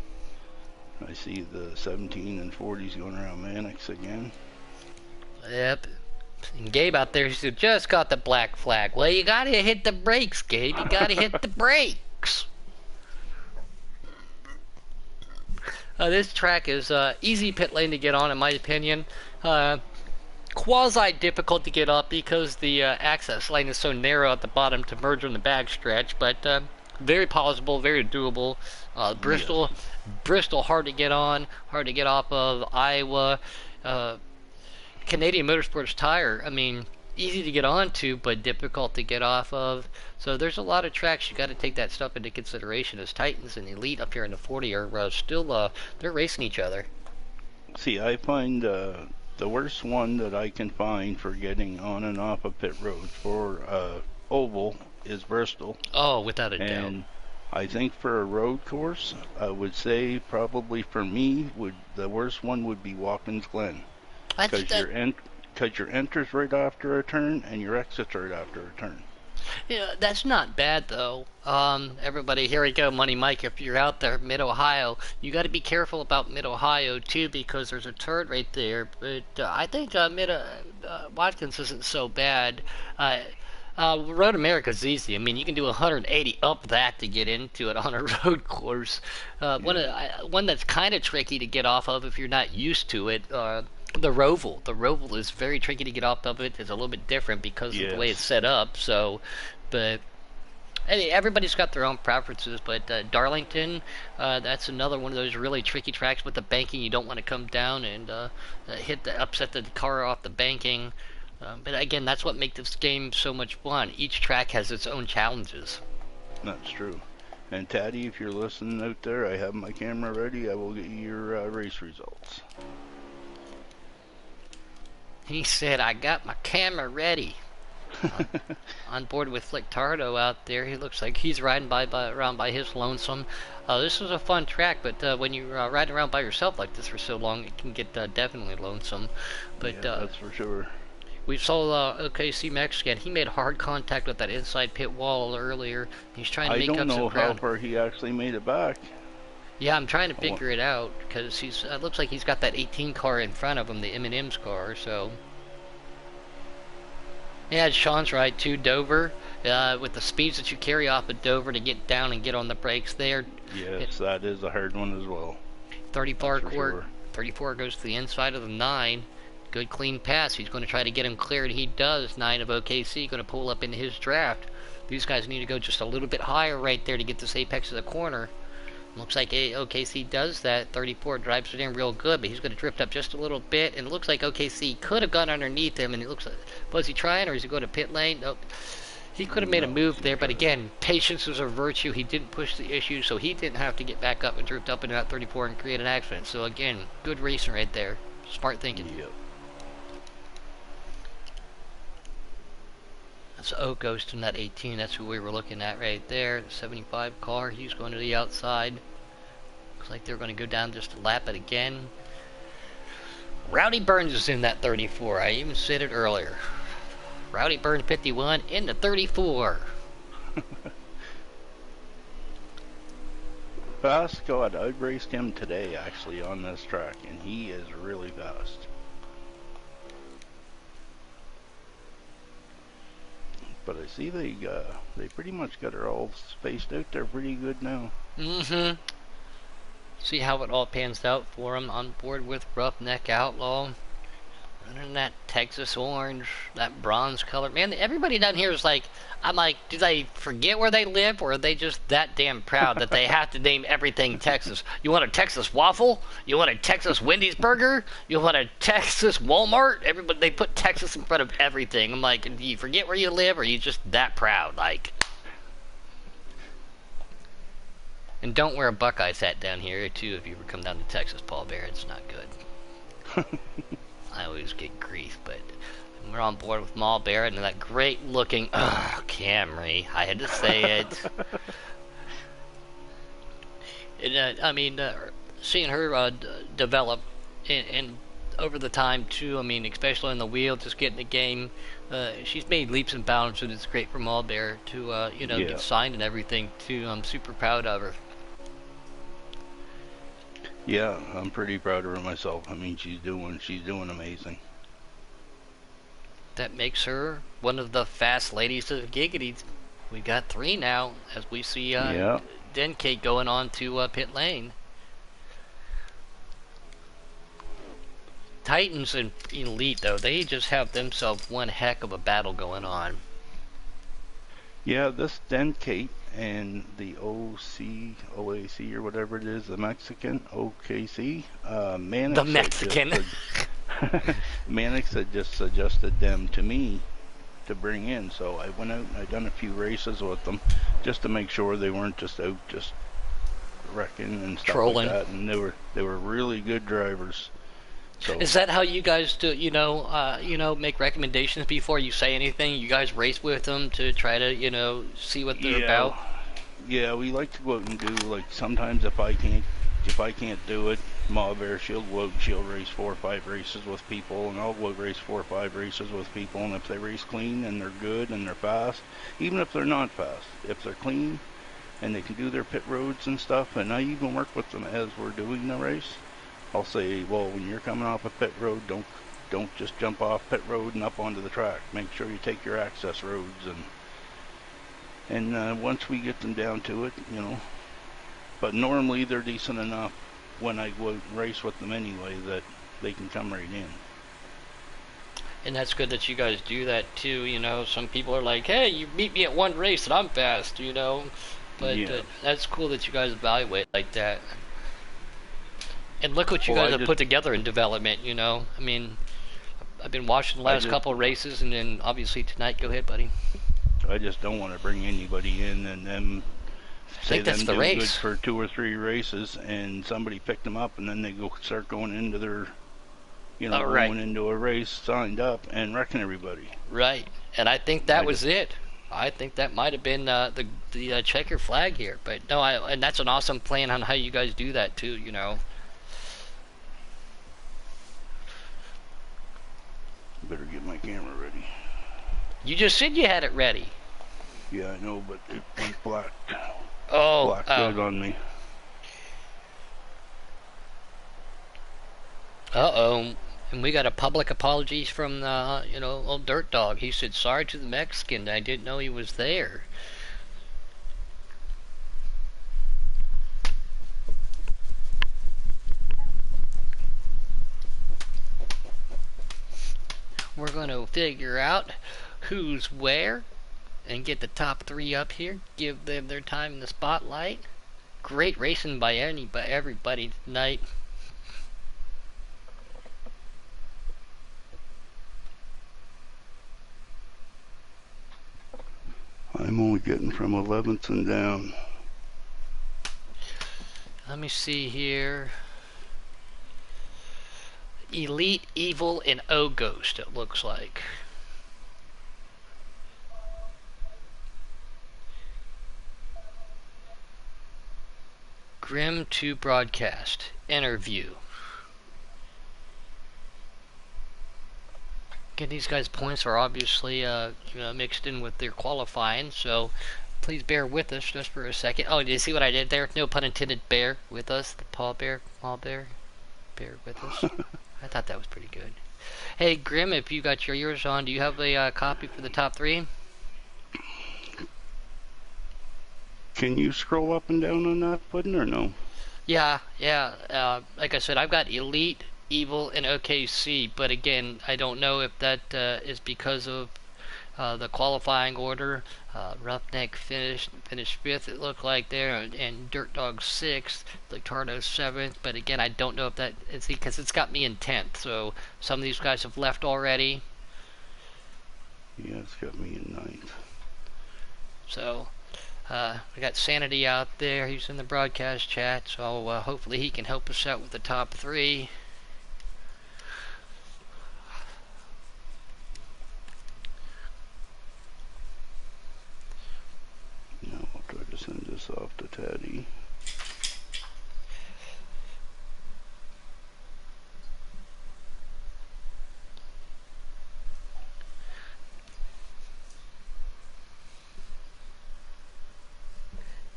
S4: I see the 17 and 40s going around Mannix again.
S1: Yep. And Gabe out there, he said, just got the black flag. Well, you gotta hit the brakes, Gabe. You gotta hit the brakes. This track is easy pit lane to get on, in my opinion. Quasi difficult to get up because the access lane is so narrow at the bottom to merge on the back stretch, but very possible, very doable. Bristol,
S4: Yes.
S1: Bristol, hard to get on, hard to get off of. Iowa, Canadian Motorsports Tire, I mean, easy to get onto, but difficult to get off of. So there's a lot of tracks you got to take that stuff into consideration. As Titans and Elite up here in the 40 are still they're racing each other.
S4: See, I find the worst one that I can find for getting on and off of pit road for oval is Bristol.
S1: Oh, without a doubt.
S4: And I think for a road course, I would say probably for me, the worst one would be Watkins Glen. Because your enters right after a turn and your exits right after a turn.
S1: Yeah, that's not bad though. Everybody, here we go, Money Mike. If you're out there, Mid Ohio, you got to be careful about Mid Ohio too, because there's a turn right there. But I think Watkins isn't so bad. Road America's easy. I mean, you can do 180 up that to get into it on a road course. One that's kind of tricky to get off of if you're not used to it. The Roval. The Roval is very tricky to get off of it. It's a little bit different because of the way it's set up. So, but everybody's got their own preferences. But Darlington, that's another one of those really tricky tracks with the banking. You don't want to come down and upset the car off the banking. But again, that's what makes this game so much fun. Each track has its own challenges.
S4: That's true. And Taddy, if you're listening out there, I have my camera ready. I will get you your race results.
S1: He said, I got my camera ready. On board with Flick Tardo out there. He looks like he's riding around by his lonesome. This is a fun track, but when you ride around by yourself like this for so long, it can get definitely lonesome. But
S4: yeah, that's for sure.
S1: We saw OKC Mexican. He made hard contact with that inside pit wall earlier. He's trying to make up some ground. I don't know
S4: how far he actually made it back.
S1: Yeah, I'm trying to figure it out because he's. It looks like he's got that 18 car in front of him, the M&M's car. So. Yeah, Sean's right too. Dover, with the speeds that you carry off of Dover to get down and get on the brakes there.
S4: Yes, that is a hard one as well.
S1: 34 goes to the inside of the 9. Good clean pass. He's going to try to get him cleared. He does. 9 of OKC going to pull up into his draft. These guys need to go just a little bit higher right there to get this apex of the corner. Looks like OKC does that. 34 drives it in real good, but he's going to drift up just a little bit. And it looks like OKC could have gone underneath him. And it looks like, was he trying or is he going to pit lane? Nope. He could have made a move there, but again, patience is a virtue. He didn't push the issue, so he didn't have to get back up and drift up into that 34 and create an accident. So again, good racing right there. Smart thinking.
S4: Yep.
S1: That's O Ghost in that 18. That's who we were looking at right there. The 75 car. He's going to the outside. Looks like they're going to go down just to lap it again. Rowdy Burns is in that 34. I even said it earlier. Rowdy Burns 51 in the 34.
S4: Fast God, I raced him today actually on this track, and he is really fast. But I see they pretty much got her all spaced out there pretty good now.
S1: Mm-hmm. See how it all pans out for him. On board with Roughneck Outlaw. Running that Texas orange, that bronze color. Man, everybody down here is like, I'm like, do they forget where they live, or are they just that damn proud that they have to name everything Texas? You want a Texas waffle? You want a Texas Wendy's burger? You want a Texas Walmart? Everybody, they put Texas in front of everything. I'm like, do you forget where you live, or are you just that proud? Like, and don't wear a Buckeyes hat down here, too, if you ever come down to Texas, Paul Bear. It's not good. I always get grief, but we're on board with Maul Barrett and that great looking Camry. I had to say it. And, I mean, seeing her develop and over the time too. I mean, especially in the wheel, just getting the game. She's made leaps and bounds, and it's great for Maul Bear to get signed and everything too. I'm super proud of her.
S4: Yeah, I'm pretty proud of her myself. I mean, she's doing amazing.
S1: That makes her one of the fast ladies of Giggity. We got 3 now, as we see Denkate going on to pit lane. Titans and Elite, though, they just have themselves one heck of a battle going on.
S4: Yeah, this Denkate and the OAC or whatever it is, the Mexican OKC, Mannix.
S1: The Mexican.
S4: Mannix had just suggested them to me to bring in, so I went out and I done a few races with them just to make sure they weren't just out just wrecking and stuff
S1: trolling.
S4: Like that. And they were really good drivers. So
S1: is that how you guys do? Make recommendations before you say anything? You guys race with them to try to see what they're about.
S4: Yeah, we like to go out and do, like, sometimes if I can't do it, Ma Bear, she'll go out and she'll race 4 or 5 races with people, and I'll go race 4 or 5 races with people. And if they race clean and they're good and they're fast, even if they're not fast, if they're clean and they can do their pit roads and stuff, and I even work with them as we're doing the race. I'll say, well, when you're coming off a pit road, don't just jump off pit road and up onto the track. Make sure you take your access roads, and once we get them down to it, But normally they're decent enough when I go race with them anyway that they can come right in.
S1: And that's good that you guys do that too. Some people are like, hey, you beat me at one race and I'm fast, But that's cool that you guys evaluate like that. And look what you guys have put together in development, I mean, I've been watching the last couple of races, and then obviously tonight. Go ahead, buddy.
S4: I just don't want to bring anybody in and then say them do good for 2 or 3 races, and somebody picked them up, and then they start going into their, going into a race, signed up, and wrecking everybody.
S1: Right, and I think that was it. I think that might have been the checker flag here, but no, and that's an awesome plan on how you guys do that too,
S4: Better get my camera ready.
S1: You just said you had it ready.
S4: Yeah, I know, but it went black.
S1: Black
S4: good on me.
S1: And we got a public apologies from old Dirt Dog. He said, sorry to the Mexican, I didn't know he was there. We're going to figure out who's where and get the top 3 up here. Give them their time in the spotlight. Great racing by everybody tonight.
S4: I'm only getting from 11th and down.
S1: Let me see here. Elite, Evil, and O Ghost, it looks like. Grim to broadcast. Interview. Again, these guys' points are obviously mixed in with their qualifying, so please bear with us just for a second. Oh, did you see what I did there? No pun intended, bear with us. The paw bear, bear with us. I thought that was pretty good. Hey, Grim, if you got your ears on, do you have a copy for the top 3?
S4: Can you scroll up and down on that button or no?
S1: Yeah. Like I said, I've got Elite, Evil, and OKC, but again, I don't know if that is because of the qualifying order. Roughneck finished 5th, it looked like there, and Dirt Dog 6th, Lictardo 7th, but again, I don't know if that is because it's got me in 10th, so some of these guys have left already.
S4: Yeah, it's got me in 9th.
S1: So, we got Sanity out there, he's in the broadcast chat, so hopefully he can help us out with the top 3.
S4: Now I'll try to send this off to Taddy.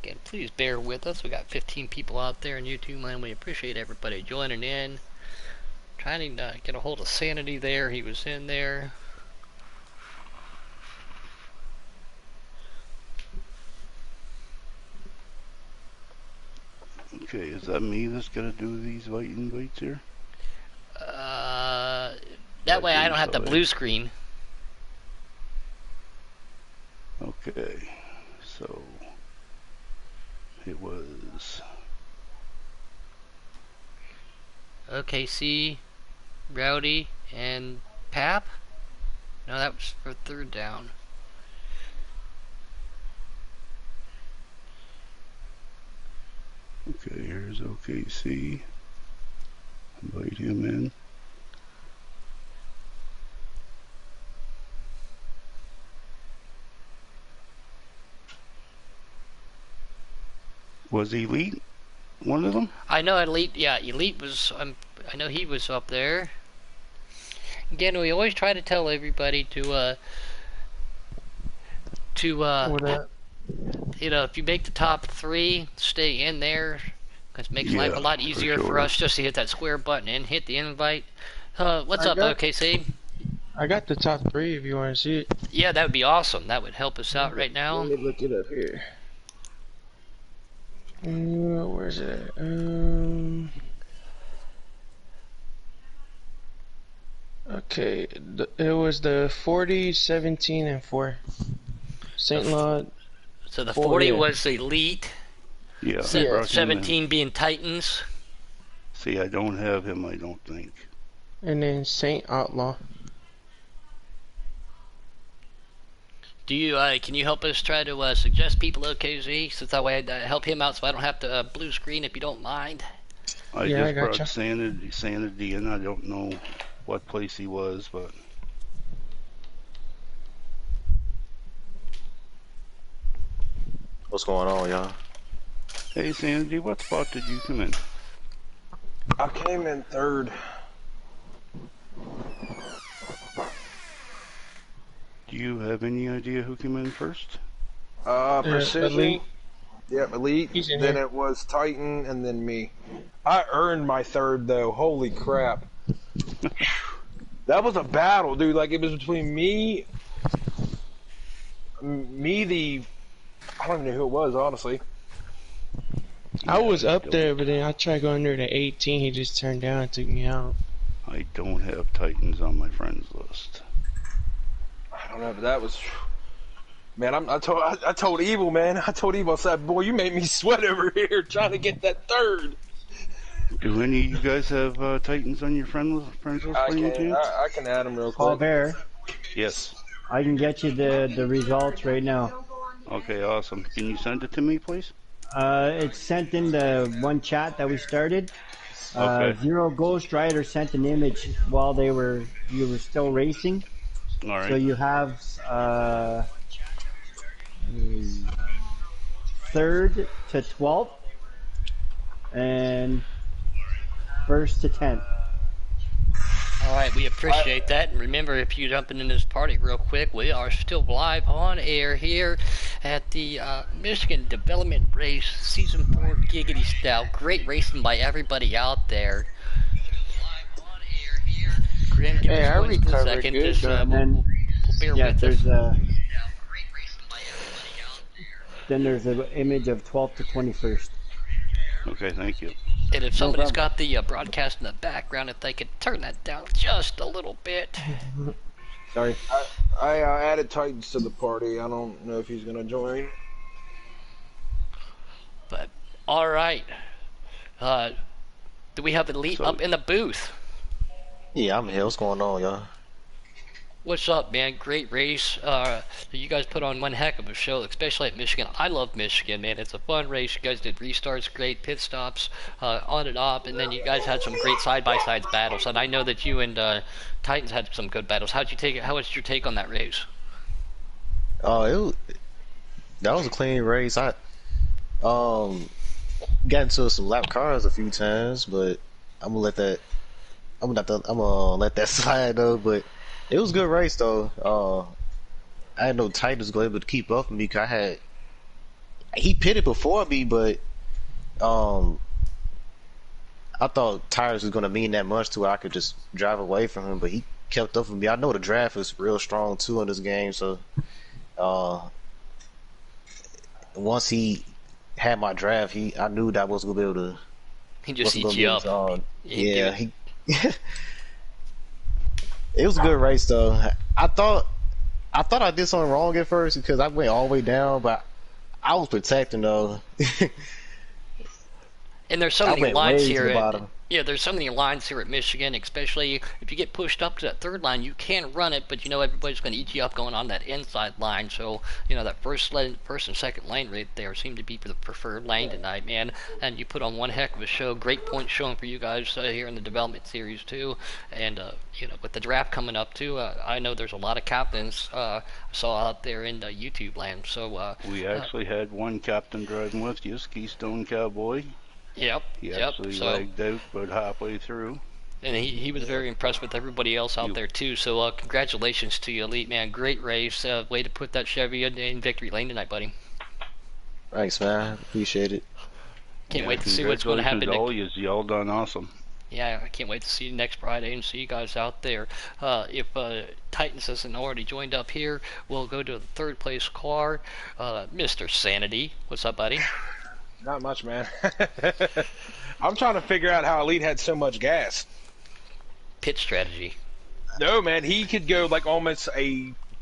S1: Again, please bear with us. We got 15 people out there in YouTube land. We appreciate everybody joining in. Trying to get a hold of Sanity there. He was in there.
S4: Okay, is that me that's gonna do these invites here?
S1: That way I don't have the
S4: Sorry.
S1: blue screen.
S4: Okay, so it was
S1: OKC, Rowdy, and Pap? No, that was for 3rd down.
S4: okay. Here's OKC. Invite him in. Was Elite one of them?
S1: I know Elite, yeah, Elite was, I know he was up there. Again, we always try to tell everybody to you know, if you make the top 3, stay in there, because it makes life a lot easier for us just to hit that square button and hit the invite. What's up, OKC?
S5: I got the top 3 if you want to see it.
S1: Yeah, that would be awesome. That would help us out right now.
S5: Let me look it up here. Where's it at? Okay, it was the 40, 17, and 4. St. Laud.
S1: So the 40 was Elite.
S4: Yeah.
S1: 17 being Titans.
S4: See, I don't have him, I don't think.
S5: And then St. Outlaw.
S1: Do you can you help us try to suggest people OKZ, so that way I help him out so I don't have to blue screen if you don't mind?
S4: I
S5: Yeah, I
S4: just brought
S5: gotcha.
S4: Sanity in. I don't know what place he was, but
S6: What's going on, y'all?
S4: hey, Sanity, what spot did you come in?
S7: I came in 3rd.
S4: Do you have any idea who came in first?
S7: Precision.
S5: Elite.
S7: Yep, Elite.
S5: He's in
S7: Then
S5: here.
S7: it was Titan, and then me. I earned my 3rd though. Holy crap! That was a battle, dude. Like it was between me, I don't even know who it was, honestly.
S5: I was up there, but then I tried going there to 18. He just turned down and took me out.
S4: I don't have Titans on my friends list.
S7: I don't know, but that was. Man, I told Evil, man. I told Evil, I said, boy, you made me sweat over here trying to get that 3rd.
S4: Do any of you guys have Titans on your friends list by any chance?
S7: I can add them real
S8: Paul
S7: quick.
S8: Bear,
S4: Yes.
S8: I can get you the results right now.
S4: Okay, awesome. Can you send it to me, please?
S8: It's sent in the one chat that we started.
S4: Okay.
S8: Zero Ghost Rider sent an image while you were still racing.
S4: All right.
S8: So you have 3rd to 12th. and 1st to 10th.
S1: All right, we appreciate that. And remember, if you're jumping in this party real quick, we are still live on air here at the Michigan Development Race Season 4 Giggity Style. Great racing by everybody out there. Grim, give
S5: Hey,
S1: us
S5: I
S1: one
S5: recovered
S1: second.
S5: good,
S1: Just,
S5: though.
S1: we'll bear
S8: Yeah,
S1: with
S8: there's
S1: us.
S8: then there's an image of 12th to 21st.
S4: Okay, thank you.
S1: And if somebody's
S8: problem.
S1: got the broadcast in the background, if they could turn that down just a little bit.
S8: Sorry.
S7: I added Titans to the party. I don't know if he's gonna join.
S1: But, all right. Do we have Elite
S4: So-
S1: up in the booth?
S6: Yeah, I'm here. What's going on, y'all?
S1: What's up, man? Great race. You guys put on one heck of a show, especially at Michigan. I love Michigan, man. It's a fun race. You guys did restarts, great pit stops, on and off, and then you guys had some great side-by-side battles. And I know that you and Titans had some good battles. How'd you take it? How was your take on that race?
S6: That was a clean race. I got into some lap cars a few times, but I'm gonna let that. I'm gonna let that slide though. But it was a good race though. I had no Titans go able to keep up with me because he pitted before me, but I thought tires was gonna mean that much to where I could just drive away from him, but he kept up with me. I know the draft is real strong too in this game, so once he had my draft, I knew that I was gonna be able to.
S1: He just
S6: wasn't
S1: eats you
S6: gonna
S1: up.
S6: be he. It was a good race though. I thought I did something wrong at first because I went all the way down, but I was protecting though.
S1: And there's so
S6: I
S1: many
S6: went
S1: lines
S6: way to
S1: here.
S6: the bottom.
S1: Yeah, there's so many lines here at Michigan, especially if you get pushed up to that third line, you can run it, but you know everybody's going to eat you up going on that inside line. So, you know, that first and second lane right there seem to be the preferred lane tonight, man. And you put on one heck of a show. Great point showing for you guys here in the development series, too. And, you know, with the draft coming up, too, I know there's a lot of captains I saw out there in YouTube land. So,
S4: We actually had one captain driving with you, Keystone Cowboy.
S1: Yep.
S4: He
S1: Yep.
S4: actually
S1: So,
S4: lagged out about halfway through.
S1: and he was very impressed with everybody else out there too. So congratulations to you, Elite man. Great race. Way to put that Chevy in victory lane tonight, buddy.
S6: Thanks, man. Appreciate it.
S1: Can't wait to see what's going to happen.
S4: Congratulations to all. Y'all done awesome.
S1: Yeah, I can't wait to see you next Friday and see you guys out there. If Titans hasn't already joined up here, we'll go to the third place car. Mr. Sanity, what's up, buddy?
S7: Not much, man. I'm trying to figure out how Elite had so much gas.
S1: Pit strategy.
S7: No, man, he could go like almost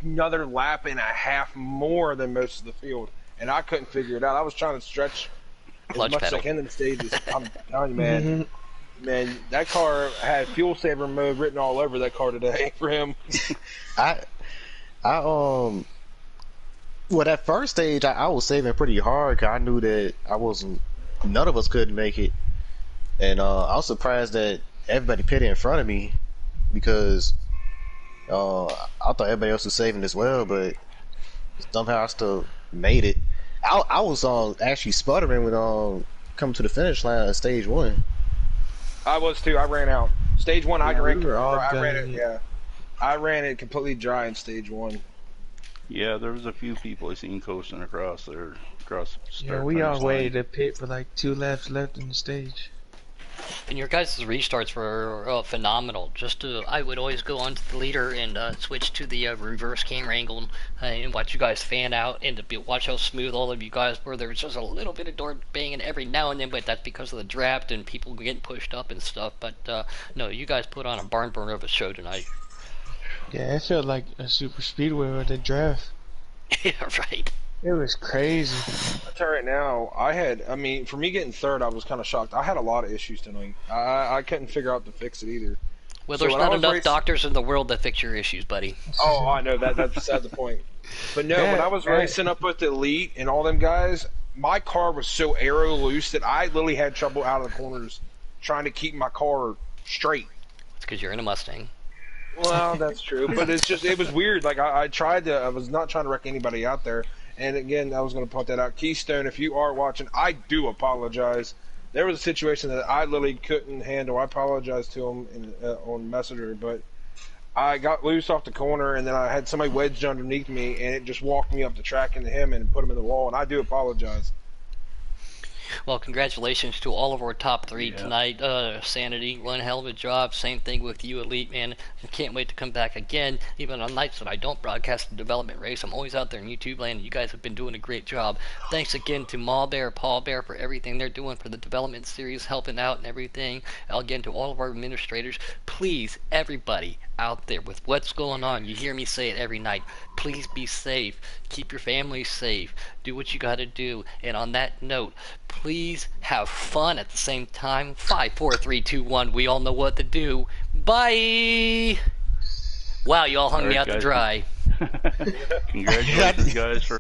S7: another lap and a half more than most of the field, and I couldn't figure it out. I was trying to stretch
S1: Clutch
S7: as much
S1: pedal.
S7: as I can in the stages. I'm telling you, man. Man, that car had fuel saver mode written all over that car today for him.
S6: Well, that first stage, I was saving pretty hard because I knew that none of us couldn't make it. And I was surprised that everybody pitted in front of me because I thought everybody else was saving as well, but somehow I still made it. I was actually sputtering when coming to the finish line at stage 1.
S7: I was too. I ran out. Stage 1, I ran it.
S5: gunning.
S7: Yeah, I ran it completely dry in stage 1.
S4: Yeah, there was a few people I seen coasting across there, across the start.
S5: Yeah, we all
S4: finish
S5: waited
S4: line.
S5: to pit for like 2 laps left in the stage.
S1: And your guys' restarts were phenomenal. I would always go onto the leader and switch to the reverse camera angle and watch you guys fan out and watch how smooth all of you guys were. There was just a little bit of door banging every now and then, but that's because of the draft and people getting pushed up and stuff. But no, you guys put on a barn burner of a show tonight.
S5: Yeah, it felt like a super speedway with the draft.
S1: Yeah, right.
S5: It was crazy.
S7: I'll tell you right now, for me getting third, I was kind of shocked. I had a lot of issues tonight. I couldn't figure out to fix it either.
S1: Well,
S7: So
S1: there's
S7: when I
S1: not
S7: was
S1: enough
S7: racing-
S1: doctors in the world that fix your issues, buddy.
S7: Oh, I know that's beside the point. But no, when I was racing up with the Elite and all them guys, my car was so aero loose that I literally had trouble out of the corners trying to keep my car straight.
S1: It's because you're in a Mustang.
S7: Well, that's true, but it was weird. Like I was not trying to wreck anybody out there. And again, I was going to point that out. Keystone, if you are watching, I do apologize. there was a situation that I literally couldn't handle. I apologized to him on Messenger, but I got loose off the corner, and then I had somebody wedged underneath me, and it just walked me up the track into him and put him in the wall, and I do apologize.
S1: Well, congratulations to all of our top 3
S4: Yeah.
S1: tonight. Sanity, one hell of a job. Same thing with you, Elite, man. I can't wait to come back again, even on nights that I don't broadcast the development race. I'm always out there in YouTube land, and you guys have been doing a great job. Thanks again to Ma Bear, Paul Bear for everything they're doing for the development series, helping out and everything. Again, to all of our administrators, please, everybody out there with what's going on, you hear me say it every night, please be safe, keep your families safe, do what you got to do, and on that note, please have fun at the same time. 5, 4, 3, 2, 1, we all know what to do. Bye. Wow, you all hung me
S4: Alright,
S1: out to
S4: guys.
S1: dry.
S4: Congratulations, guys, for